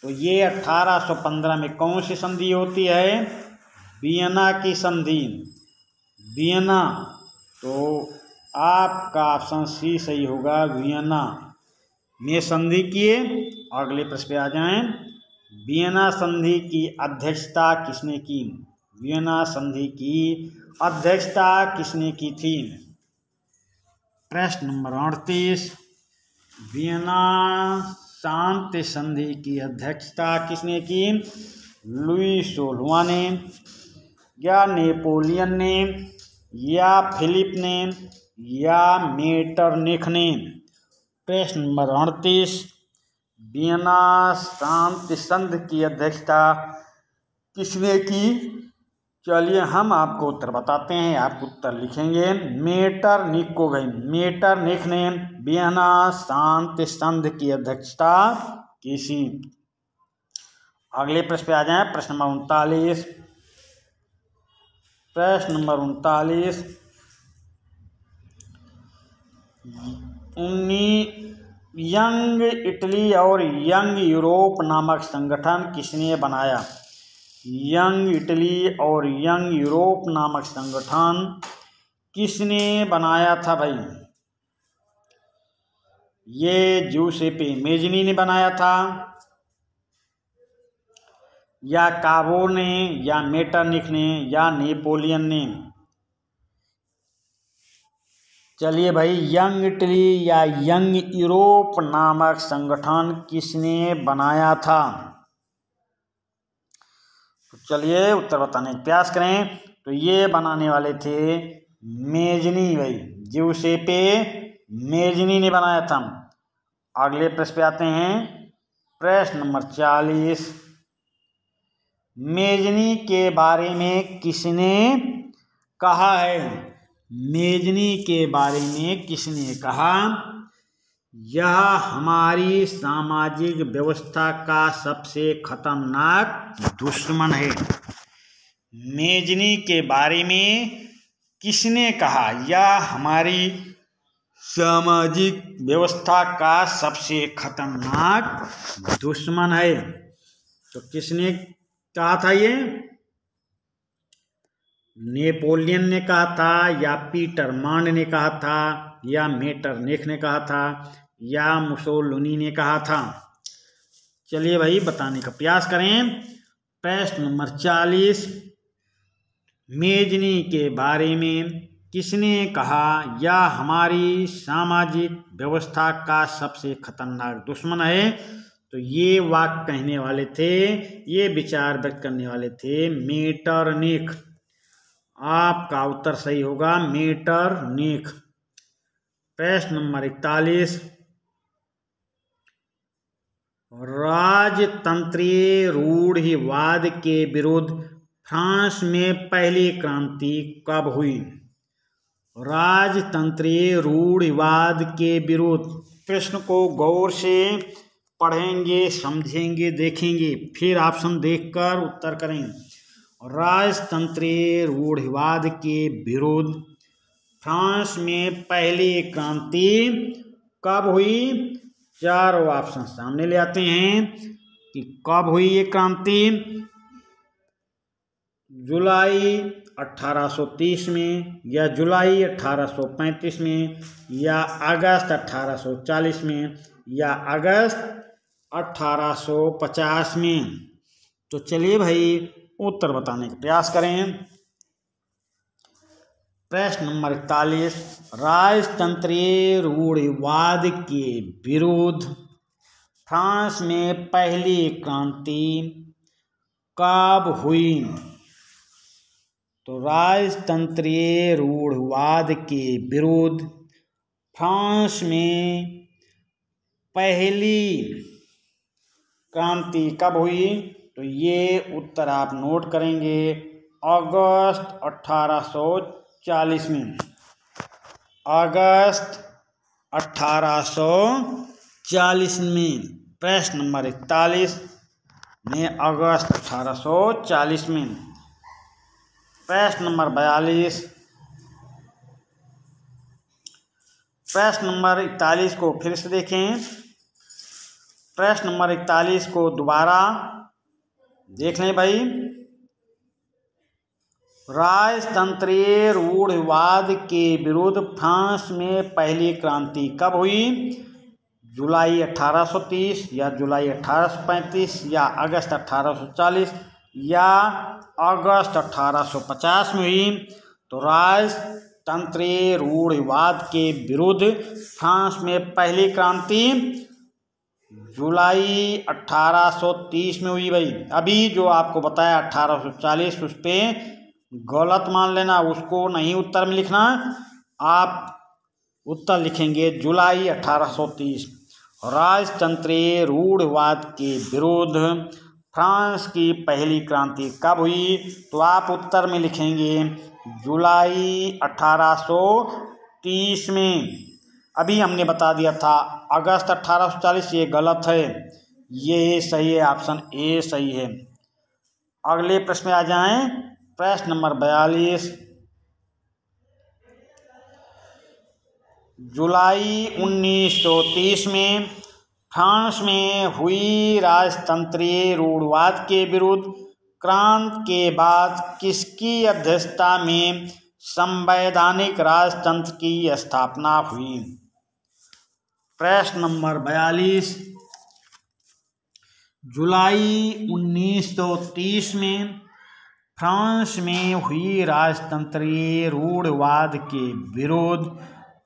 तो ये 1815 में कौन सी संधि होती है? वियना की संधि, वियना। तो आपका ऑप्शन सी सही होगा, वियना में संधि किए। अगले प्रश्न पे आ जाएं। वियना संधि की अध्यक्षता किसने की? वियना संधि की अध्यक्षता किसने की थी? प्रश्न नंबर 38, वियना शांति संधि की अध्यक्षता किसने की? लुई 16वां ने, या नेपोलियन ने, या फिलिप ने, या मेटरनिख ने? प्रश्न नंबर 38, वियना शांति संधि की अध्यक्षता किसने की? चलिए हम आपको उत्तर बताते हैं, आप उत्तर लिखेंगे। मेटरनिख को भाई, मेटरनिख ने वियना शांति संधि की अध्यक्षता की थी। अगले प्रश्न पे आ जाएं। प्रश्न नंबर 39, प्रश्न नंबर 39, यंग इटली और यंग यूरोप नामक संगठन किसने बनाया? यंग इटली और यंग यूरोप नामक संगठन किसने बनाया था भाई? ये जूसेपे मेज़नी ने बनाया था, या काबो ने, या मेटरनिख ने, या नेपोलियन ने? चलिए भाई, यंग इटली या यंग यूरोप नामक संगठन किसने बनाया था? तो चलिए उत्तर बताने का प्रयास करें। तो ये बनाने वाले थे मेजनी भाई, ज्यूसेपे मेजनी ने बनाया था। अगले प्रश्न पे आते हैं, प्रश्न नंबर 40। मेजनी के बारे में किसने कहा है? मेजनी के बारे में किसने कहा? यह हमारी सामाजिक व्यवस्था का सबसे खतरनाक दुश्मन है। मेजनी के बारे में किसने कहा? यह हमारी सामाजिक व्यवस्था का सबसे खतरनाक दुश्मन है। तो किसने कहा था ये? नेपोलियन ने कहा था, या पीटर मांड ने कहा था, या मेटरनिख ने कहा था, या मुसोलिनी ने कहा था? चलिए भाई बताने का प्रयास करें। प्रश्न नंबर 40। मेजनी के बारे में किसने कहा यह हमारी सामाजिक व्यवस्था का सबसे खतरनाक दुश्मन है? तो ये वाक्य कहने वाले थे, ये विचार व्यक्त करने वाले थे मेटरनिख। आपका उत्तर सही होगा मेटरनिख। प्रश्न नंबर 41। राजतंत्रीय रूढ़िवाद के विरुद्ध फ्रांस में पहली क्रांति कब हुई? राजतंत्रीय रूढ़िवाद के विरुद्ध। प्रश्न को गौर से पढ़ेंगे, समझेंगे, देखेंगे, फिर ऑप्शन देखकर उत्तर करें। राजतंत्रीय रूढ़िवाद के विरुद्ध फ्रांस में पहली क्रांति कब हुई? चारों ऑप्शन सामने ले आते हैं कि कब हुई ये क्रांति। जुलाई 1830 में, या जुलाई 1835 में, या अगस्त 1840 में, या अगस्त 1850 में? तो चलिए भाई उत्तर बताने का प्रयास करें। प्रश्न नंबर 41। राजतंत्रीय रूढ़िवाद के विरुद्ध फ्रांस में पहली क्रांति कब हुई? तो राजतंत्रीय रूढ़िवाद के विरुद्ध फ्रांस में पहली क्रांति कब हुई? तो ये उत्तर आप नोट करेंगे अगस्त 1840 में। अगस्त 1840 में। प्रश्न नंबर 41 में अगस्त 1840 में। प्रश्न नंबर 42। प्रश्न नंबर 41 को फिर से देखें। प्रश्न नंबर 41 को दोबारा देख लें भाई। राजतंत्रीय रूढ़िवाद के विरुद्ध फ्रांस में पहली क्रांति कब हुई? जुलाई 1830, या जुलाई 1835, या अगस्त 1840, या अगस्त 1850 में हुई? तो राजतंत्रीय रूढ़िवाद के विरुद्ध फ्रांस में पहली क्रांति जुलाई 1830 में हुई भाई। अभी जो आपको बताया 1840, उस पर गलत मान लेना, उसको नहीं उत्तर में लिखना। आप उत्तर लिखेंगे जुलाई 1830। राजतंत्रीय रूढ़िवाद के विरुद्ध फ्रांस की पहली क्रांति कब हुई? तो आप उत्तर में लिखेंगे जुलाई 1830 में। अभी हमने बता दिया था अगस्त 1840, ये गलत है, ये सही है, ऑप्शन ए सही है। अगले प्रश्न में आ जाएं। प्रश्न नंबर 42। जुलाई 1930 में फ्रांस में हुई राजतंत्रीय रूढ़िवाद के विरुद्ध क्रांति के बाद किसकी अध्यक्षता में संवैधानिक राजतंत्र की स्थापना हुई? प्रश्न नंबर 42। जुलाई 1930 में फ्रांस में हुई राजतंत्रीय रूढ़वाद के विरोध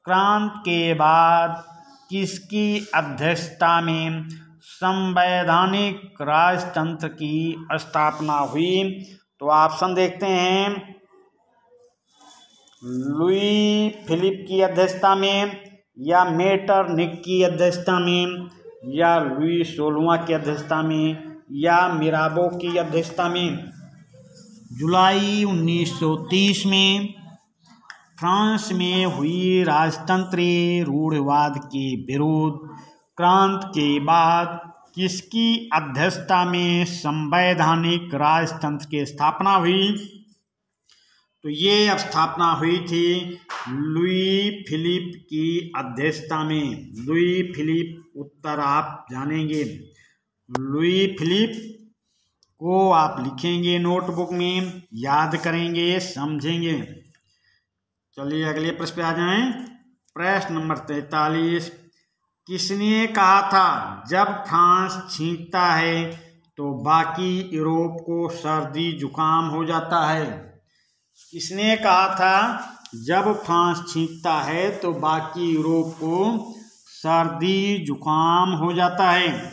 क्रांति के बाद किसकी अध्यक्षता में संवैधानिक राजतंत्र की स्थापना हुई? तो ऑप्शन देखते हैं, लुई फिलिप की अध्यक्षता में, या मेटरनिक की अध्यक्षता में, या लुई 16वां की अध्यक्षता में, या मिराबो की अध्यक्षता में। जुलाई 1930 में फ्रांस में हुई राजतंत्रीय रूढ़वाद के विरोध क्रांति के बाद किसकी अध्यक्षता में संवैधानिक राजतंत्र की स्थापना हुई? तो ये स्थापना हुई थी लुई फिलिप की अध्यक्षता में। लुई फिलिप उत्तर आप जानेंगे। लुई फिलिप को आप लिखेंगे नोटबुक में, याद करेंगे, समझेंगे। चलिए अगले प्रश्न पे आ जाएं। प्रश्न नंबर 43, किसने कहा था जब फ्रांस छींकता है तो बाकी यूरोप को सर्दी जुकाम हो जाता है? किसने कहा था जब फ्रांस छींकता है तो बाकी यूरोप को सर्दी जुकाम हो जाता है?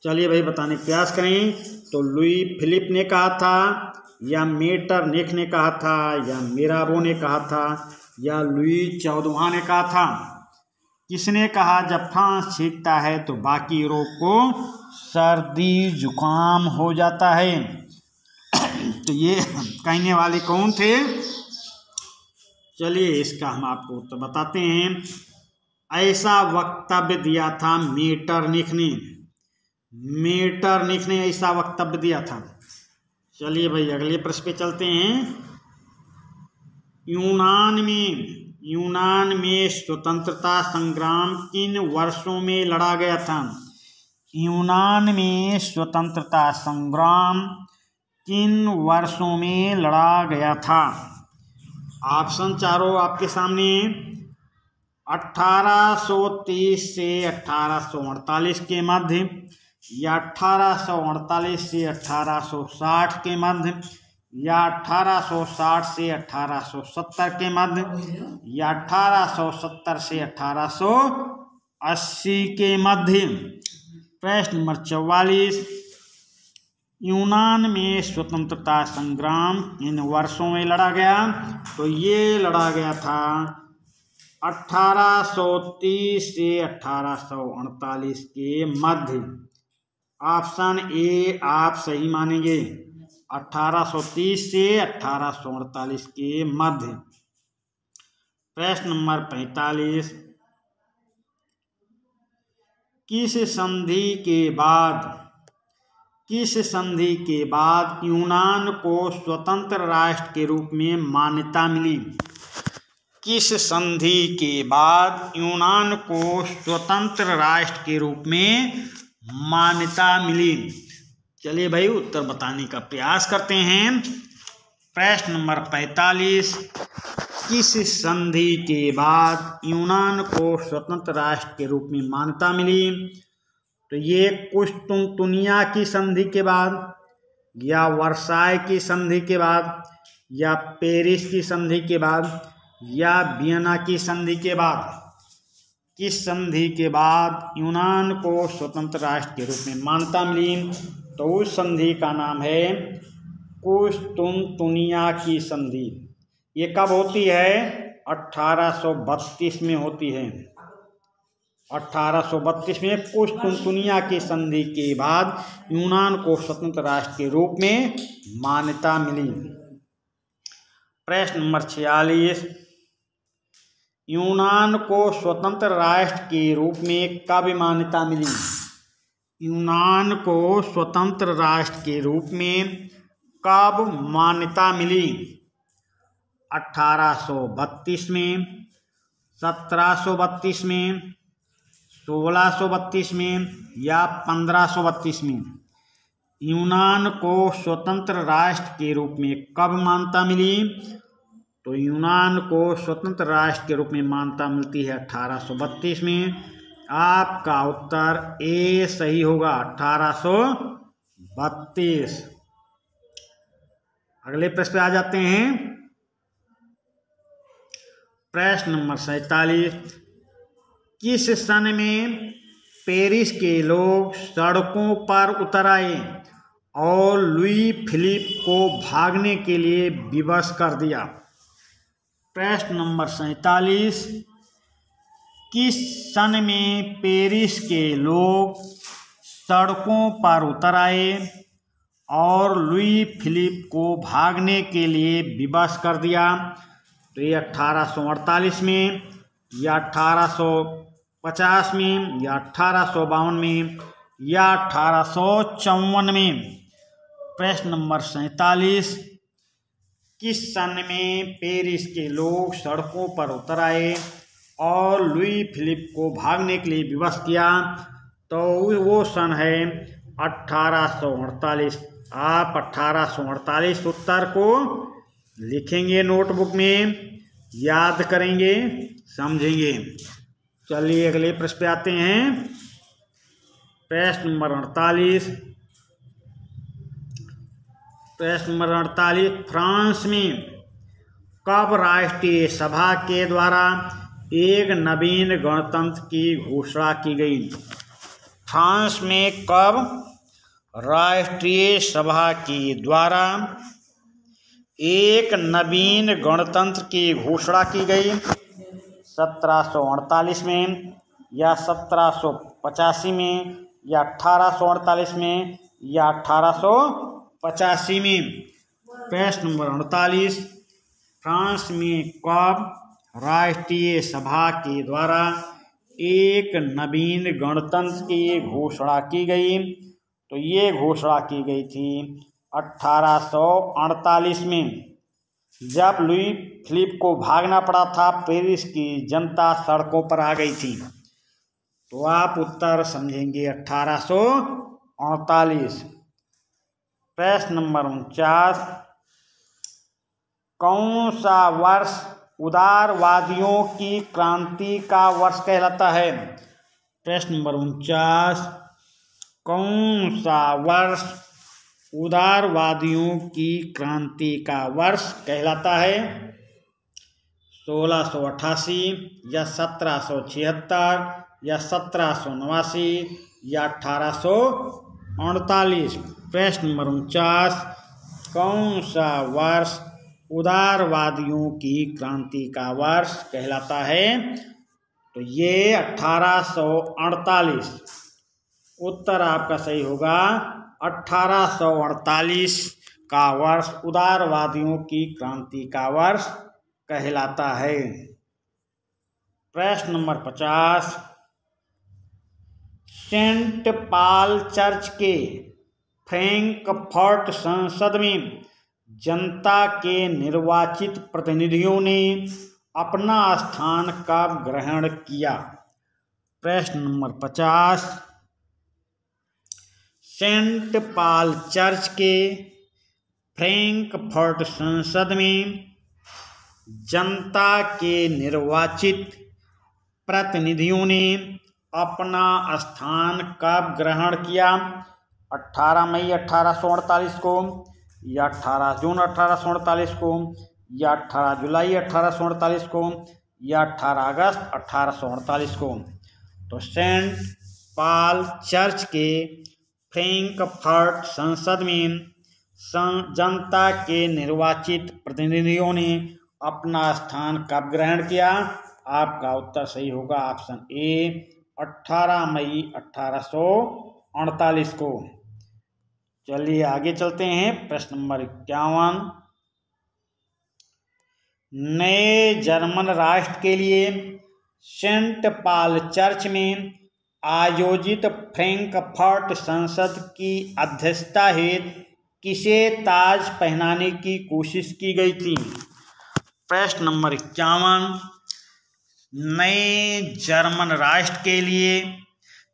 चलिए भाई बताने का प्रयास करें। तो लुई फिलिप ने कहा था, या मेटरनिक ने कहा था, या मिराबो ने कहा था, या लुई 14वां ने कहा था? किसने कहा जब फ्रांस छींकता है तो बाकी यूरोप को सर्दी जुकाम हो जाता है? तो ये कहने वाले कौन थे? चलिए इसका हम आपको उत्तर बताते हैं। ऐसा वक्तव्य दिया था मेटरनिक ने। मेटरनिक ने ऐसा वक्तव्य दिया था। चलिए भाई अगले प्रश्न पे चलते हैं। यूनान में स्वतंत्रता संग्राम किन वर्षों में लड़ा गया था? यूनान में स्वतंत्रता संग्राम किन वर्षों में लड़ा गया था? ऑप्शन चारों आपके सामने। 1830 से 1848 के मध्य, या 1848 से 1860 के मध्य, या 1860 से 1870 के मध्य, या 1870 से 1880 के मध्य। प्रश्न नंबर 44, यूनान में स्वतंत्रता संग्राम इन वर्षों में लड़ा गया? तो ये लड़ा गया था 1830 से 1848 के मध्य। ऑप्शन ए आप सही मानेंगे, 1830 से 1848 के मध्य। प्रश्न नंबर 45, किस संधि के बाद यूनान को स्वतंत्र राष्ट्र के रूप में मान्यता मिली? किस संधि के बाद यूनान को स्वतंत्र राष्ट्र के रूप में मान्यता मिली? चलिए भाई उत्तर बताने का प्रयास करते हैं। प्रश्न नंबर 45, किस संधि के बाद यूनान को स्वतंत्र राष्ट्र के रूप में मान्यता मिली? तो ये कुस्तुनतुनिया की संधि के बाद, या वर्साय की संधि के बाद, या पेरिस की संधि के बाद, या वियना की संधि के बाद? किस संधि के बाद यूनान को स्वतंत्र राष्ट्र के रूप में मान्यता मिली? तो उस संधि का नाम है कुस्तुनतुनिया की संधि। ये कब होती है? 1832 में होती है। 1832 में कुस्तुनतुनिया की संधि के बाद यूनान को स्वतंत्र राष्ट्र के रूप में मान्यता मिली। प्रश्न नंबर 46, यूनान को स्वतंत्र राष्ट्र के रूप में कब मान्यता मिली? यूनान को स्वतंत्र राष्ट्र के रूप में कब मान्यता मिली? 1832 में, 1732 में, 1632 में, या 1532 में? यूनान को स्वतंत्र राष्ट्र के रूप में कब मान्यता मिली? तो यूनान को स्वतंत्र राष्ट्र के रूप में मान्यता मिलती है 1832 में। आपका उत्तर ए सही होगा, 1832। अगले प्रश्न पे आ जाते हैं। प्रश्न नंबर 47। किस सन में पेरिस के लोग सड़कों पर उतर आए और लुई फिलिप को भागने के लिए विवश कर दिया? प्रश्न नंबर 47। किस सन में पेरिस के लोग सड़कों पर उतर आए और लुई फिलिप को भागने के लिए विवश कर दिया? तो ये 1848 में या 1850 में या 1852 में या 1854 में? प्रश्न नंबर 47। किस सन में पेरिस के लोग सड़कों पर उतर आए और लुई फिलिप को भागने के लिए विवश किया? तो वो सन है 1848। आप 1848 उत्तर को लिखेंगे, नोटबुक में याद करेंगे, समझेंगे। चलिए अगले प्रश्न पे आते हैं। प्रश्न नंबर 48। प्रश्न नंबर 48। फ्रांस में कब राष्ट्रीय सभा के द्वारा एक नवीन गणतंत्र की घोषणा की गई? फ्रांस में कब राष्ट्रीय सभा के द्वारा एक नवीन गणतंत्र की घोषणा की गई? 1748 में या 1785 में या 1848 में या 1885 में? प्रश्न नंबर 48। फ्रांस में कब राष्ट्रीय सभा के द्वारा एक नवीन गणतंत्र की घोषणा की गई? तो ये घोषणा की गई थी 1848 में, जब लुई फिलिप को भागना पड़ा था। पेरिस की जनता सड़कों पर आ गई थी। तो आप उत्तर समझेंगे 1848। प्रश्न नंबर 49। कौन सा वर्ष उदारवादियों की क्रांति का वर्ष कहलाता है? प्रश्न नंबर 49। कौन सा वर्ष उदारवादियों की क्रांति का वर्ष कहलाता है? 1688 या 1776 या 1789 या 1848? प्रश्न नंबर 49। कौन सा वर्ष उदारवादियों की क्रांति का वर्ष कहलाता है? तो ये 1848। उत्तर आपका सही होगा, 1848 का वर्ष उदारवादियों की क्रांति का वर्ष कहलाता है। प्रश्न नंबर 50। सेंट पॉल चर्च के फ्रैंकफर्ट संसद में जनता के निर्वाचित प्रतिनिधियों ने अपना स्थान कब ग्रहण किया? प्रश्न नंबर 50। सेंट पॉल चर्च के फ्रैंकफर्ट संसद में जनता के निर्वाचित प्रतिनिधियों ने अपना स्थान कब ग्रहण किया? 18 मई 1848 को या 18 जून 1848 को या 18 जुलाई 1848 को या 18 अगस्त 1848 को? तो सेंट पॉल चर्च के फ्रैंकफर्ट संसद में जनता के निर्वाचित प्रतिनिधियों ने अपना स्थान कब ग्रहण किया? आपका उत्तर सही होगा, ऑप्शन ए, 18 मई 1848 को। चलिए आगे चलते हैं। प्रश्न नंबर 51। नए जर्मन राष्ट्र के लिए सेंट पॉल चर्च में आयोजित फ्रैंकफर्ट संसद की अध्यक्षता हेतु किसे ताज पहनाने की कोशिश की गई थी? प्रश्न नंबर 51। नए जर्मन राष्ट्र के लिए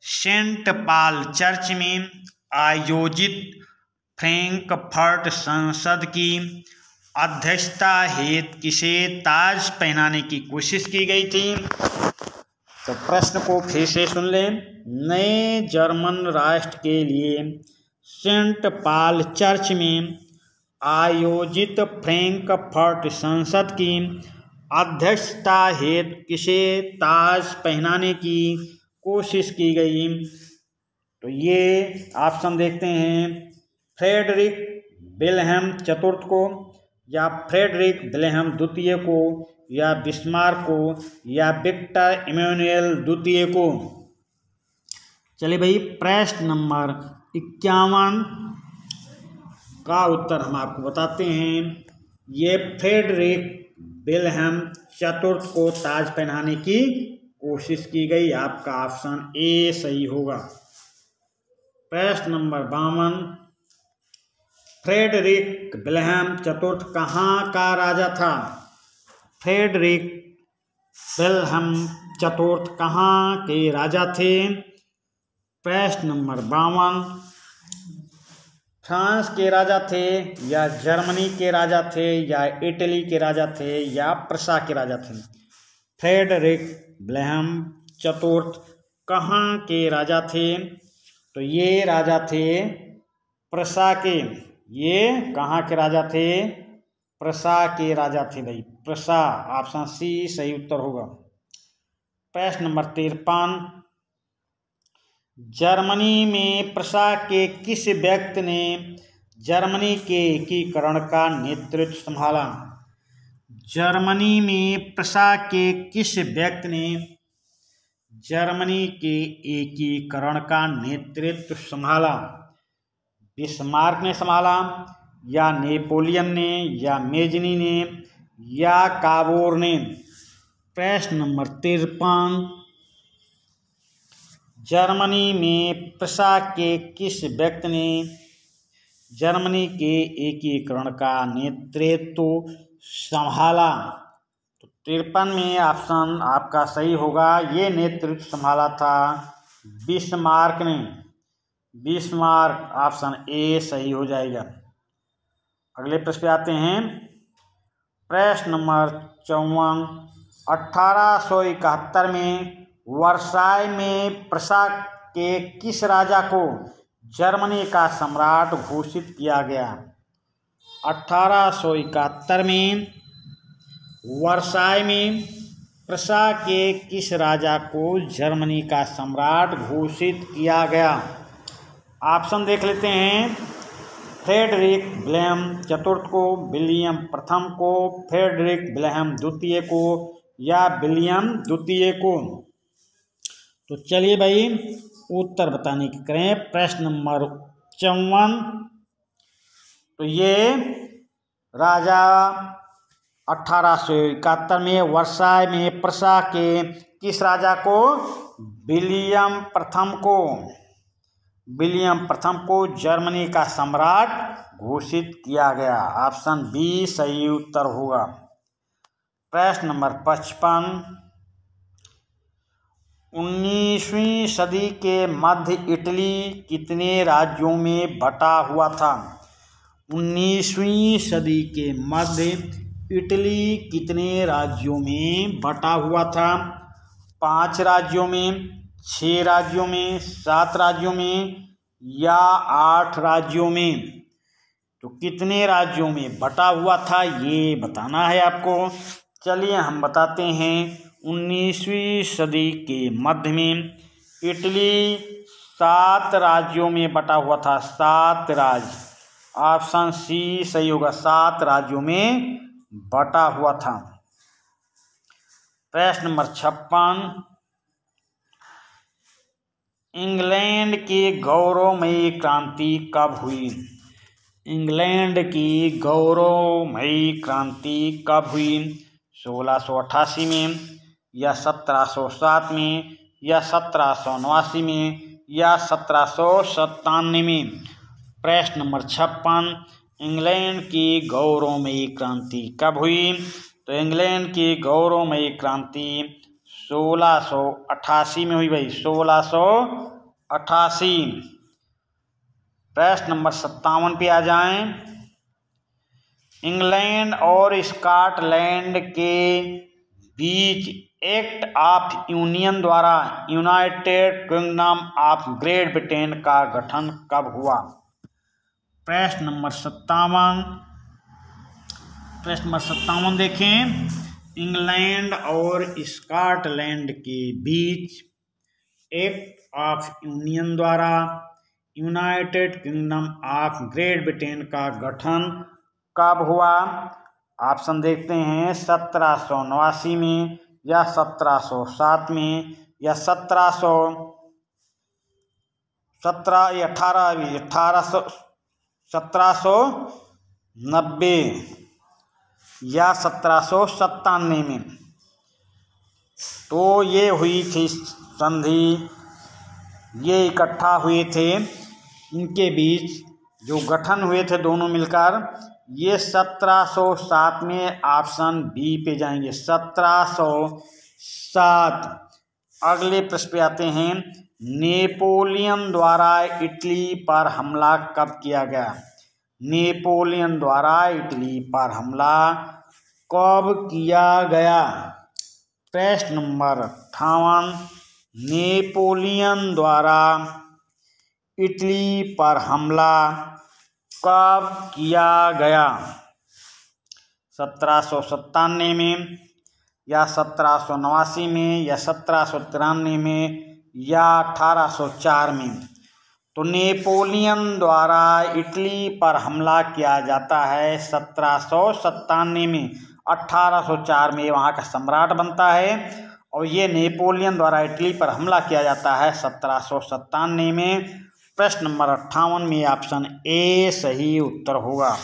सेंट पॉल चर्च में आयोजित फ्रैंकफर्ट संसद की अध्यक्षता हेतु किसे ताज पहनाने की कोशिश की गई थी? तो प्रश्न को फिर से सुन लें। नए जर्मन राष्ट्र के लिए सेंट पॉल चर्च में आयोजित फ्रैंकफर्ट संसद की अध्यक्षता हेतु किसे ताज पहनाने की कोशिश की गई? तो ये ऑप्शन देखते हैं, फ्रेडरिक विल्हेम चतुर्थ को, या फ्रेडरिक विल्हेम द्वितीय को, या बिस्मार्क को, या विक्टर इमैनुएल द्वितीय को। चलिए भाई, प्रश्न नंबर 51 का उत्तर हम आपको बताते हैं। ये फ्रेडरिक विल्हेम चतुर्थ को ताज पहनाने की कोशिश की गई। आपका ऑप्शन ए सही होगा। प्रश्न नंबर 52, फ्रेडरिक विल्हेम चतुर्थ कहाँ का राजा था? फ्रेडरिक विल्हेम चतुर्थ कहाँ के राजा थे? प्रश्न नंबर 52, फ्रांस के राजा थे, या जर्मनी के राजा थे, या इटली के राजा थे, या प्रसा के राजा थे? फ्रेडरिक विल्हेम चतुर्थ कहाँ के राजा थे? तो ये राजा थे प्रसा के। ये कहाँ के राजा थे? प्रसा के राजा थे भाई, प्रसा। ऑप्शन सी सही उत्तर होगा। प्रश्न नंबर 53, जर्मनी में प्रसा के किस व्यक्ति ने जर्मनी के एकीकरण का नेतृत्व संभाला? जर्मनी में प्रसा के किस व्यक्ति ने जर्मनी के एकीकरण का नेतृत्व संभाला? बिस्मार्क ने संभाला, या नेपोलियन ने, या मेजनी ने, या काबोर ने? प्रश्न नंबर 53, जर्मनी में प्रसा के किस व्यक्ति ने जर्मनी के एकीकरण का नेतृत्व संभाला? तो 53 में ऑप्शन आपका सही होगा। ये नेतृत्व संभाला था बिस्मार्क ने। बिस्मार्क, ऑप्शन ए सही हो जाएगा। अगले प्रश्न पे आते हैं। प्रश्न नंबर 54, 1871 में वर्साय में प्रसा के किस राजा को जर्मनी का सम्राट घोषित किया गया? 1871 में वर्साय में प्रसा के किस राजा को जर्मनी का सम्राट घोषित किया गया? ऑप्शन देख लेते हैं, फ्रेडरिक विल्हेम चतुर्थ को, विलियम प्रथम को, फ्रेडरिक विल्हेम द्वितीय को, या विलियम द्वितीय को। तो चलिए भाई, उत्तर बताने की करें। प्रश्न नंबर 54, तो ये राजा 1871 में वर्साय में प्रसा के किस राजा को? विलियम प्रथम को जर्मनी का सम्राट घोषित किया गया। ऑप्शन बी सही उत्तर होगा। प्रश्न नंबर 55, 19वीं सदी के मध्य इटली कितने राज्यों में बटा हुआ था? 19वीं सदी के मध्य इटली कितने राज्यों में बटा हुआ था? 5 राज्यों में, 6 राज्यों में, 7 राज्यों में, या 8 राज्यों में? तो कितने राज्यों में बटा हुआ था ये बताना है आपको। चलिए हम बताते हैं। 19वीं सदी के मध्य में इटली 7 राज्यों में बटा हुआ था। 7 राज्य, ऑप्शन सी सही होगा। 7 राज्यों में बटा हुआ था। प्रश्न नंबर 56, इंग्लैंड की गौरवमयी क्रांति कब हुई? इंग्लैंड की गौरवमयी क्रांति कब हुई? 1688 में, या 1707 में, या 1789 में, या 1797 में? प्रश्न नंबर 56, इंग्लैंड की गौरवमयी क्रांति कब हुई? तो इंग्लैंड की गौरवमयी क्रांति 1688 में हुई भाई, 1688। प्रश्न नंबर 57 पे आ जाएं। इंग्लैंड और स्कॉटलैंड के बीच एक्ट ऑफ यूनियन द्वारा United kingdom of great Britain का गठन कब हुआ? प्रश्न नंबर 57 देखें। इंग्लैंड और स्कॉटलैंड के बीच एक्ट ऑफ यूनियन द्वारा United kingdom of great Britain का गठन कब हुआ? ऑप्शन देखते हैं 1789 में या 1707 में या 1790 या 1797 में। तो ये हुई थी संधि, ये इकट्ठा हुए थे, इनके बीच जो गठन हुए थे दोनों मिलकर, ये 1707 में। ऑप्शन बी पे जाएंगे 1707। अगले प्रश्न पे आते हैं। नेपोलियन द्वारा इटली पर हमला कब किया गया? नेपोलियन द्वारा इटली पर हमला कब किया गया? प्रश्न नंबर 58। नेपोलियन द्वारा इटली पर हमला कब किया गया? 1797 में या 1789 में या 1793 में या 1804 में। तो नेपोलियन द्वारा इटली पर हमला किया जाता है 1797 में। 1804 में वहाँ का सम्राट बनता है और ये नेपोलियन द्वारा इटली पर हमला किया जाता है 1797 में। प्रश्न नंबर 58 में ऑप्शन ए सही उत्तर होगा।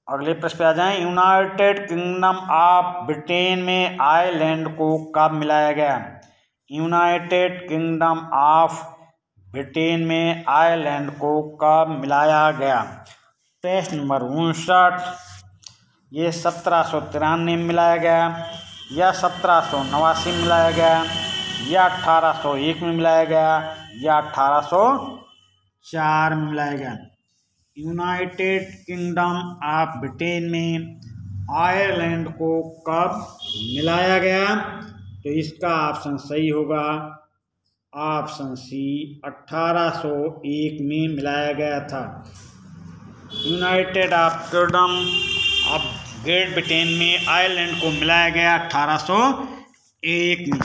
अगले प्रश्न पे आ जाएं। यूनाइटेड किंगडम ऑफ ब्रिटेन में आयरलैंड को कब मिलाया गया? यूनाइटेड किंगडम ऑफ ब्रिटेन में आयरलैंड को कब मिलाया गया? प्रश्न नंबर 59। ये 1793 में मिलाया गया या 1789 में मिलाया गया या 1801 में मिलाया गया या 1804 में मिलाया गया। यूनाइटेड किंगडम ऑफ ब्रिटेन में आयरलैंड को कब मिलाया गया? तो इसका ऑप्शन सही होगा ऑप्शन सी 1801 में मिलाया गया था। United of kingdom of great Britain में आयरलैंड को मिलाया गया 1801 में।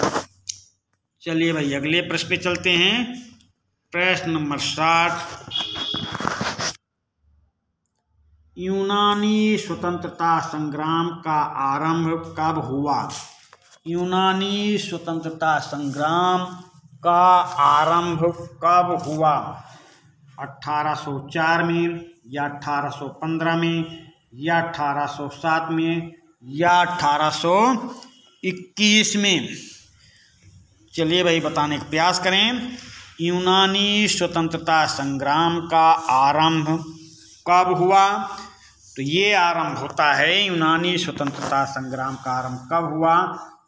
चलिए भाई अगले प्रश्न पे चलते हैं। प्रश्न नंबर 60। यूनानी स्वतंत्रता संग्राम का आरंभ कब हुआ? यूनानी स्वतंत्रता संग्राम का आरंभ कब हुआ? 1804 में या 1815 में या 1807 में या 1821 में। चलिए भाई बताने का प्रयास करें। यूनानी स्वतंत्रता संग्राम का आरंभ कब हुआ? तो ये आरंभ होता है यूनानी स्वतंत्रता संग्राम का आरंभ कब हुआ?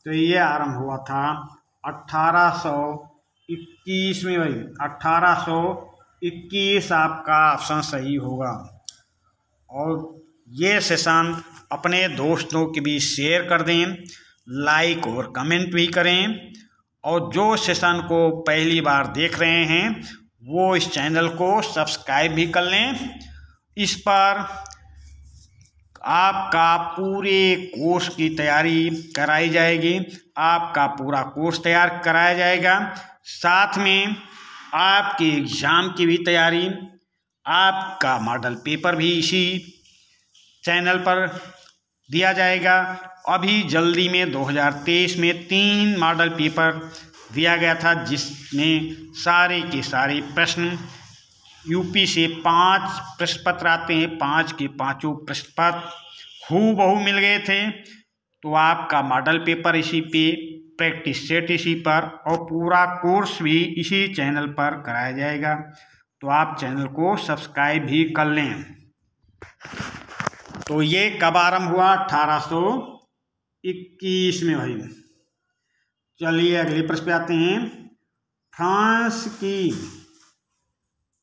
तो ये आरंभ हुआ था 1821 में भाई। 1821 आपका ऑप्शन सही होगा। और ये सेशन अपने दोस्तों के बीच शेयर कर दें, लाइक और कमेंट भी करें। और जो सेशन को पहली बार देख रहे हैं वो इस चैनल को सब्सक्राइब भी कर लें। इस पर आपका पूरे कोर्स की तैयारी कराई जाएगी, आपका पूरा कोर्स तैयार कराया जाएगा। साथ में आपके एग्ज़ाम की भी तैयारी, आपका मॉडल पेपर भी इसी चैनल पर दिया जाएगा। अभी जल्दी में 2023 में 3 मॉडल पेपर दिया गया था, जिसमें सारे के सारे प्रश्न यूपी से 5 प्रश्न पत्र आते हैं। 5 के 5 प्रश्न पत्र हूबहू मिल गए थे। तो आपका मॉडल पेपर इसी पे, प्रैक्टिस सेट इसी पर और पूरा कोर्स भी इसी चैनल पर कराया जाएगा। तो आप चैनल को सब्सक्राइब भी कर लें। तो ये कब आरंभ हुआ? 1821 में भाई। चलिए अगले प्रश्न पे आते हैं।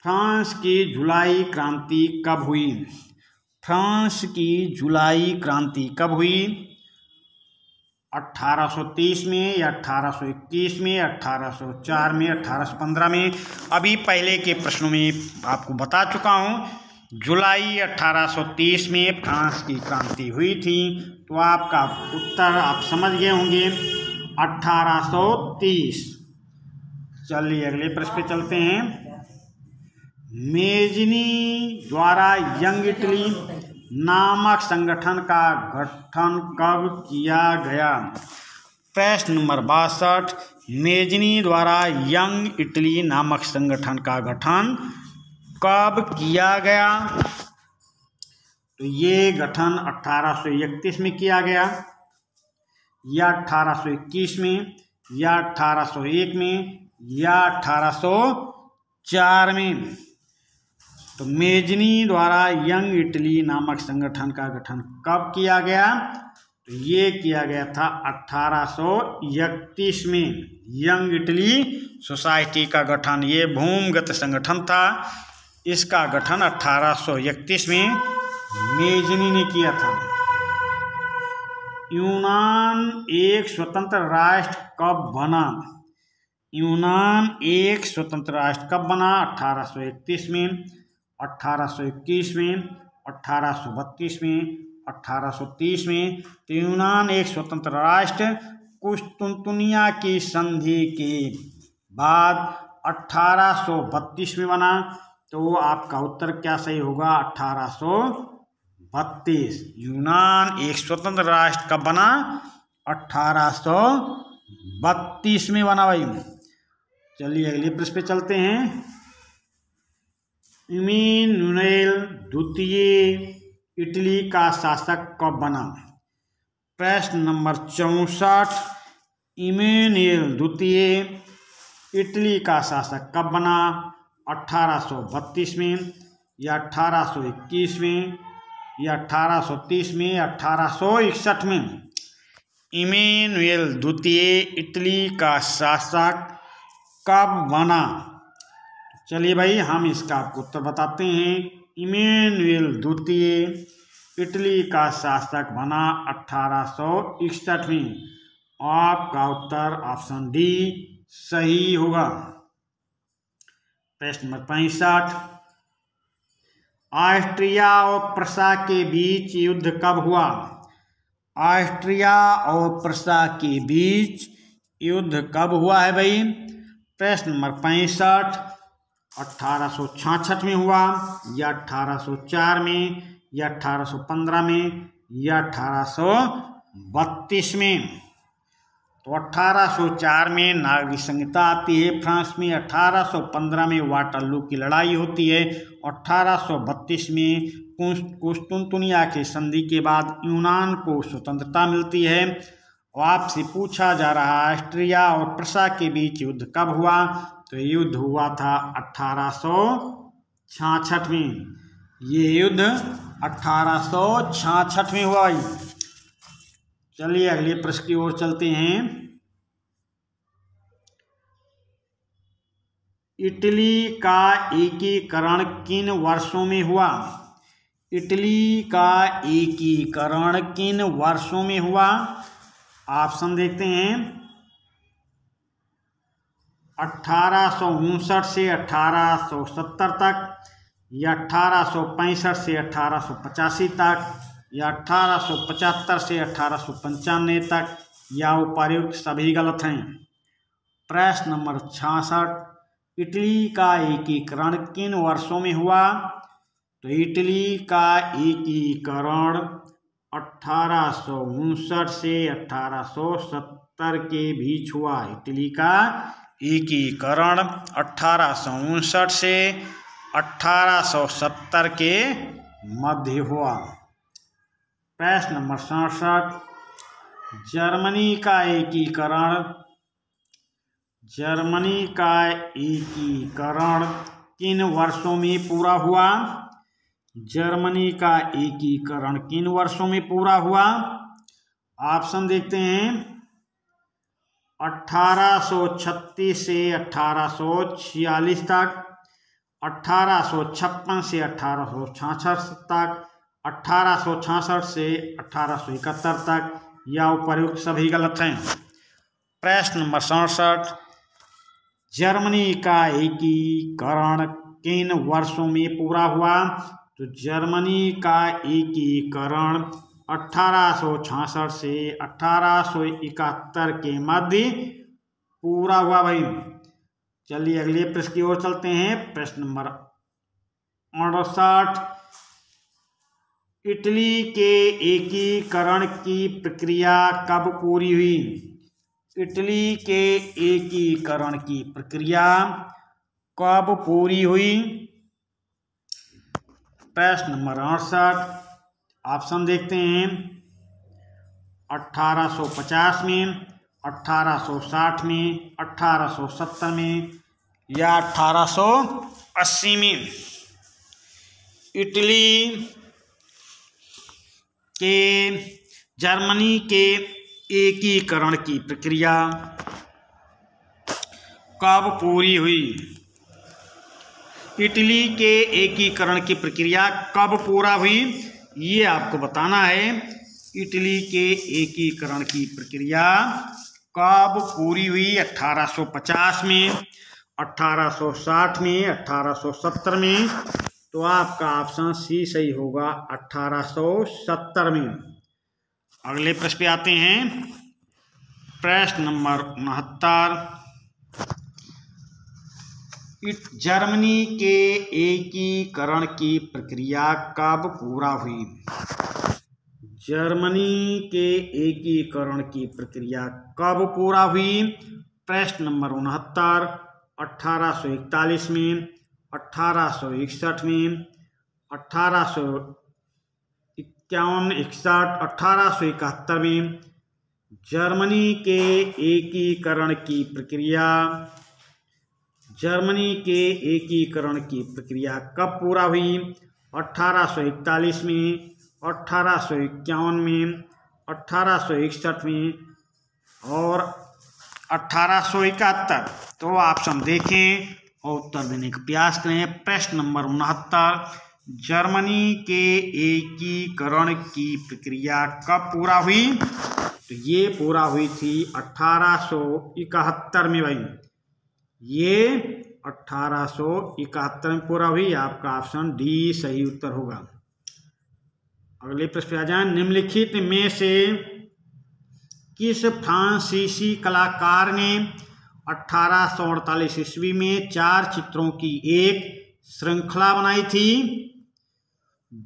फ्रांस की जुलाई क्रांति कब हुई? फ्रांस की जुलाई क्रांति कब हुई? 1830 में या 1821 में, 1804 में, 1815 में। अभी पहले के प्रश्नों में आपको बता चुका हूँ। जुलाई 1830 में फ्रांस की क्रांति हुई थी, तो आपका उत्तर आप समझ गए होंगे 1830। चलिए अगले प्रश्न पे चलते हैं। मेजनी द्वारा यंग इटली नामक संगठन का गठन कब किया गया? प्रश्न नंबर 62। मेजनी द्वारा यंग इटली नामक संगठन का गठन कब किया गया? तो ये गठन 1831 में किया गया, या 1821 में, या 1801 में, या 1804 में। तो मेजनी द्वारा यंग इटली नामक संगठन का गठन कब किया गया? तो ये किया गया था 1831 में। यंग इटली सोसाइटी का गठन, ये भूमिगत संगठन था, इसका गठन 1831 में मेजनी ने किया था। यूनान एक स्वतंत्र राष्ट्र कब बना? यूनान एक स्वतंत्र राष्ट्र कब बना? 1831 में, 1821 में, 1832 में, 1830 में। तो यूनान एक स्वतंत्र राष्ट्र कुस्तुनतुनिया की संधि के बाद 1832 में बना। तो आपका उत्तर क्या सही होगा? 1832। यूनान एक स्वतंत्र राष्ट्र कब बना? 1832 में बना भाई। चलिए अगले प्रश्न पे चलते हैं। इमैनुएल द्वितीय इटली का शासक कब बना? प्रश्न नंबर 64। इमैनुएल द्वितीय इटली का शासक कब बना? 1832 में, या 1821 में, या 1830 में, या 1861 में। इमैनुएल द्वितीय इटली का शासक कब बना? चलिए भाई हम इसका आपको उत्तर बताते हैं। इमैनुएल द्वितीय इटली का शासक बना 1861 में। आपका उत्तर ऑप्शन डी सही होगा। प्रश्न नंबर 65। ऑस्ट्रिया और प्रसा के बीच युद्ध कब हुआ? ऑस्ट्रिया और प्रसा के बीच युद्ध कब हुआ है भाई? प्रश्न नंबर 65। 1866 में हुआ, या 1804 में, या 1815 में, या 1832 में। तो 1804 में नागरिक संहिता आती है फ्रांस में, 1815 में वाटरलू की लड़ाई होती है, 1832 में कुस्तुनतुनिया की संधि के बाद यूनान को स्वतंत्रता मिलती है। और आपसे पूछा जा रहा है ऑस्ट्रिया और प्रसा के बीच युद्ध कब हुआ? तो युद्ध हुआ था 1866 में। ये युद्ध 1866 में हुआ। चलिए अगले प्रश्न की ओर चलते हैं। इटली का एकीकरण किन वर्षों में हुआ? इटली का एकीकरण किन वर्षों में हुआ? ऑप्शन देखते हैं। 1859 से 1870 तक, या 1865 से 1885 तक, या 1875 से 1895 तक, या उपर्युक्त सभी गलत हैं। प्रश्न नंबर 66। इटली का एकीकरण किन वर्षों में हुआ? तो इटली का एकीकरण 1859 से 1870 के बीच हुआ। इटली का एकीकरण 1859 से 1870 के मध्य हुआ। प्रश्न नंबर 67। जर्मनी का एकीकरण किन वर्षों में पूरा हुआ? जर्मनी का एकीकरण किन वर्षों में पूरा हुआ? ऑप्शन देखते हैं। 1836 से 1846 तक, 1856 से 1866 तक, 1866 से 1871 तक, या उपर्युक्त सभी गलत हैं। प्रश्न नंबर 67, जर्मनी का एकीकरण किन वर्षों में पूरा हुआ? तो जर्मनी का एकीकरण 1866 से 1871 के मध्य पूरा हुआ भाई। चलिए अगले प्रश्न की ओर चलते हैं। प्रश्न नंबर 68, इटली के एकीकरण की प्रक्रिया कब पूरी हुई? इटली के एकीकरण की प्रक्रिया कब पूरी हुई? प्रश्न नंबर 68, ऑप्शन देखते हैं। 1850 में, 1860 में, 1870 में या 1880 में। इटली के जर्मनी के एकीकरण की प्रक्रिया कब पूरी हुई? इटली के एकीकरण की प्रक्रिया कब पूरा हुई, ये आपको बताना है। इटली के एकीकरण की प्रक्रिया कब पूरी हुई? 1850 में, 1860 में, 1870 में। तो आपका ऑप्शन सी सही होगा, 1870 में। अगले प्रश्न पे आते हैं। प्रश्न नंबर 69, जर्मनी के एकीकरण की प्रक्रिया कब पूरा हुई? जर्मनी के एकीकरण की प्रक्रिया कब पूरा हुई? प्रश्न नंबर 69, 1841 में, 1861 में, 1851, 61, 1871 में। जर्मनी के एकीकरण की प्रक्रिया, जर्मनी के एकीकरण की प्रक्रिया कब पूरा हुई? 1841 में, 1851 में, 1861 में और 1871। तो ऑप्शन देखें और उत्तर देने का प्रयास करें। प्रश्न नंबर 69, जर्मनी के एकीकरण की प्रक्रिया कब पूरा हुई? तो ये पूरा हुई थी 1871 में भाई। ये 1871 में पूरा हुई। आपका ऑप्शन डी सही उत्तर होगा। अगले प्रश्न पे आ जाए। निम्नलिखित में से किस फ्रांसीसी कलाकार ने 1848 ईस्वी में 4 चित्रों की एक श्रृंखला बनाई थी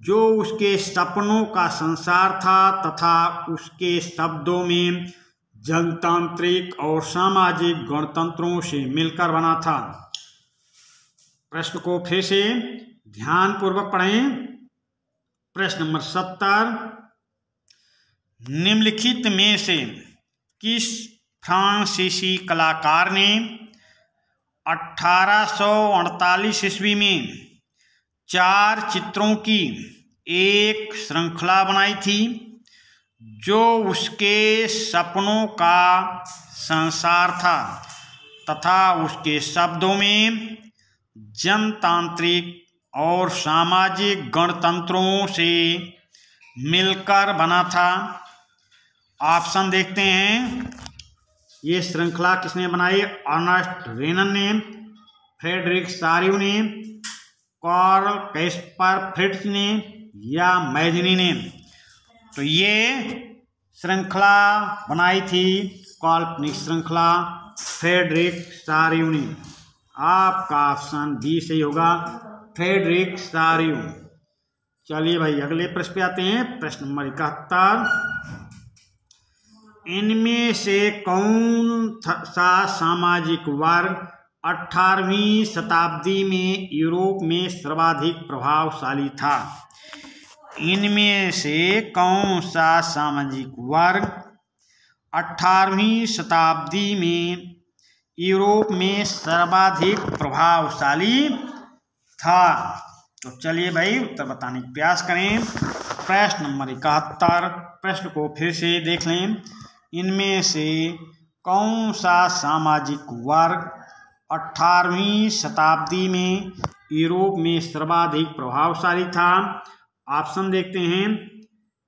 जो उसके सपनों का संसार था तथा उसके शब्दों में जनतांत्रिक और सामाजिक गणतंत्रों से मिलकर बना था? प्रश्न को फिर से ध्यानपूर्वक पढ़ें। प्रश्न नंबर 70, निम्नलिखित में से किस फ्रांसीसी कलाकार ने 1848 ईस्वी में 4 चित्रों की एक श्रृंखला बनाई थी जो उसके सपनों का संसार था तथा उसके शब्दों में जनतांत्रिक और सामाजिक गणतंत्रों से मिलकर बना था? ऑप्शन देखते हैं। ये श्रृंखला किसने बनाई? अर्नेस्ट रेनन ने, फ्रेडरिक सारिउ ने, कार्ल कैस्पर फ्रिट्ज ने या मैजनी ने? तो ये श्रृंखला बनाई थी, काल्पनिक श्रृंखला, फ्रेडरिक सारिउ ने। आपका ऑप्शन बी सही होगा, फ्रेडरिक सारिउ। चलिए भाई अगले प्रश्न पे आते हैं। प्रश्न नंबर 71, इनमें से कौन सा सामाजिक वर्ग 18वीं शताब्दी में यूरोप में सर्वाधिक प्रभावशाली था? इनमें से कौन सा सामाजिक वर्ग 18वीं शताब्दी में यूरोप में सर्वाधिक प्रभावशाली था? तो चलिए भाई उत्तर बताने का प्रयास करें। प्रश्न नंबर 71, प्रश्न को फिर से देख लें। इनमें से कौन सा सामाजिक वर्ग 18वीं शताब्दी में यूरोप में सर्वाधिक प्रभावशाली था? ऑप्शन देखते हैं।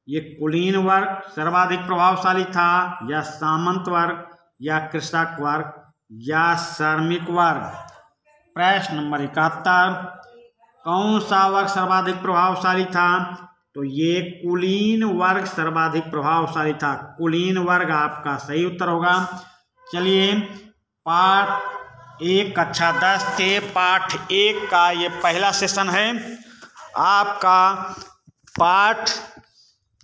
ये कुलीन वर्ग सर्वाधिक प्रभावशाली था, या सामंत वर्ग, या कृषक वर्ग, या श्रमिक वर्ग। प्रश्न नंबर 71, कौन सा वर्ग सर्वाधिक प्रभावशाली था? तो ये कुलीन वर्ग सर्वाधिक प्रभावशाली था। कुलीन वर्ग आपका सही उत्तर होगा। चलिए, पाठ 1 कक्षा 10 के पाठ 1 का ये पहला सेशन है। आपका पाठ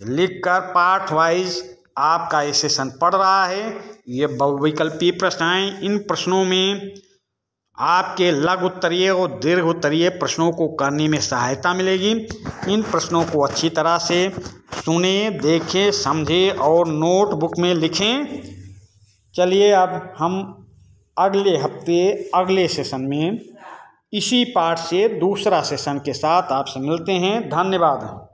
लिखकर पाठ वाइज आपका ये सेशन पढ़ रहा है। ये बहुविकल्पीय प्रश्न हैं। इन प्रश्नों में आपके लघु उत्तरीय और दीर्घ उत्तरीय प्रश्नों को करने में सहायता मिलेगी। इन प्रश्नों को अच्छी तरह से सुने, देखें, समझें और नोटबुक में लिखें। चलिए, अब हम अगले हफ्ते अगले सेशन में इसी पाठ से दूसरा सेशन के साथ आपसे मिलते हैं। धन्यवाद।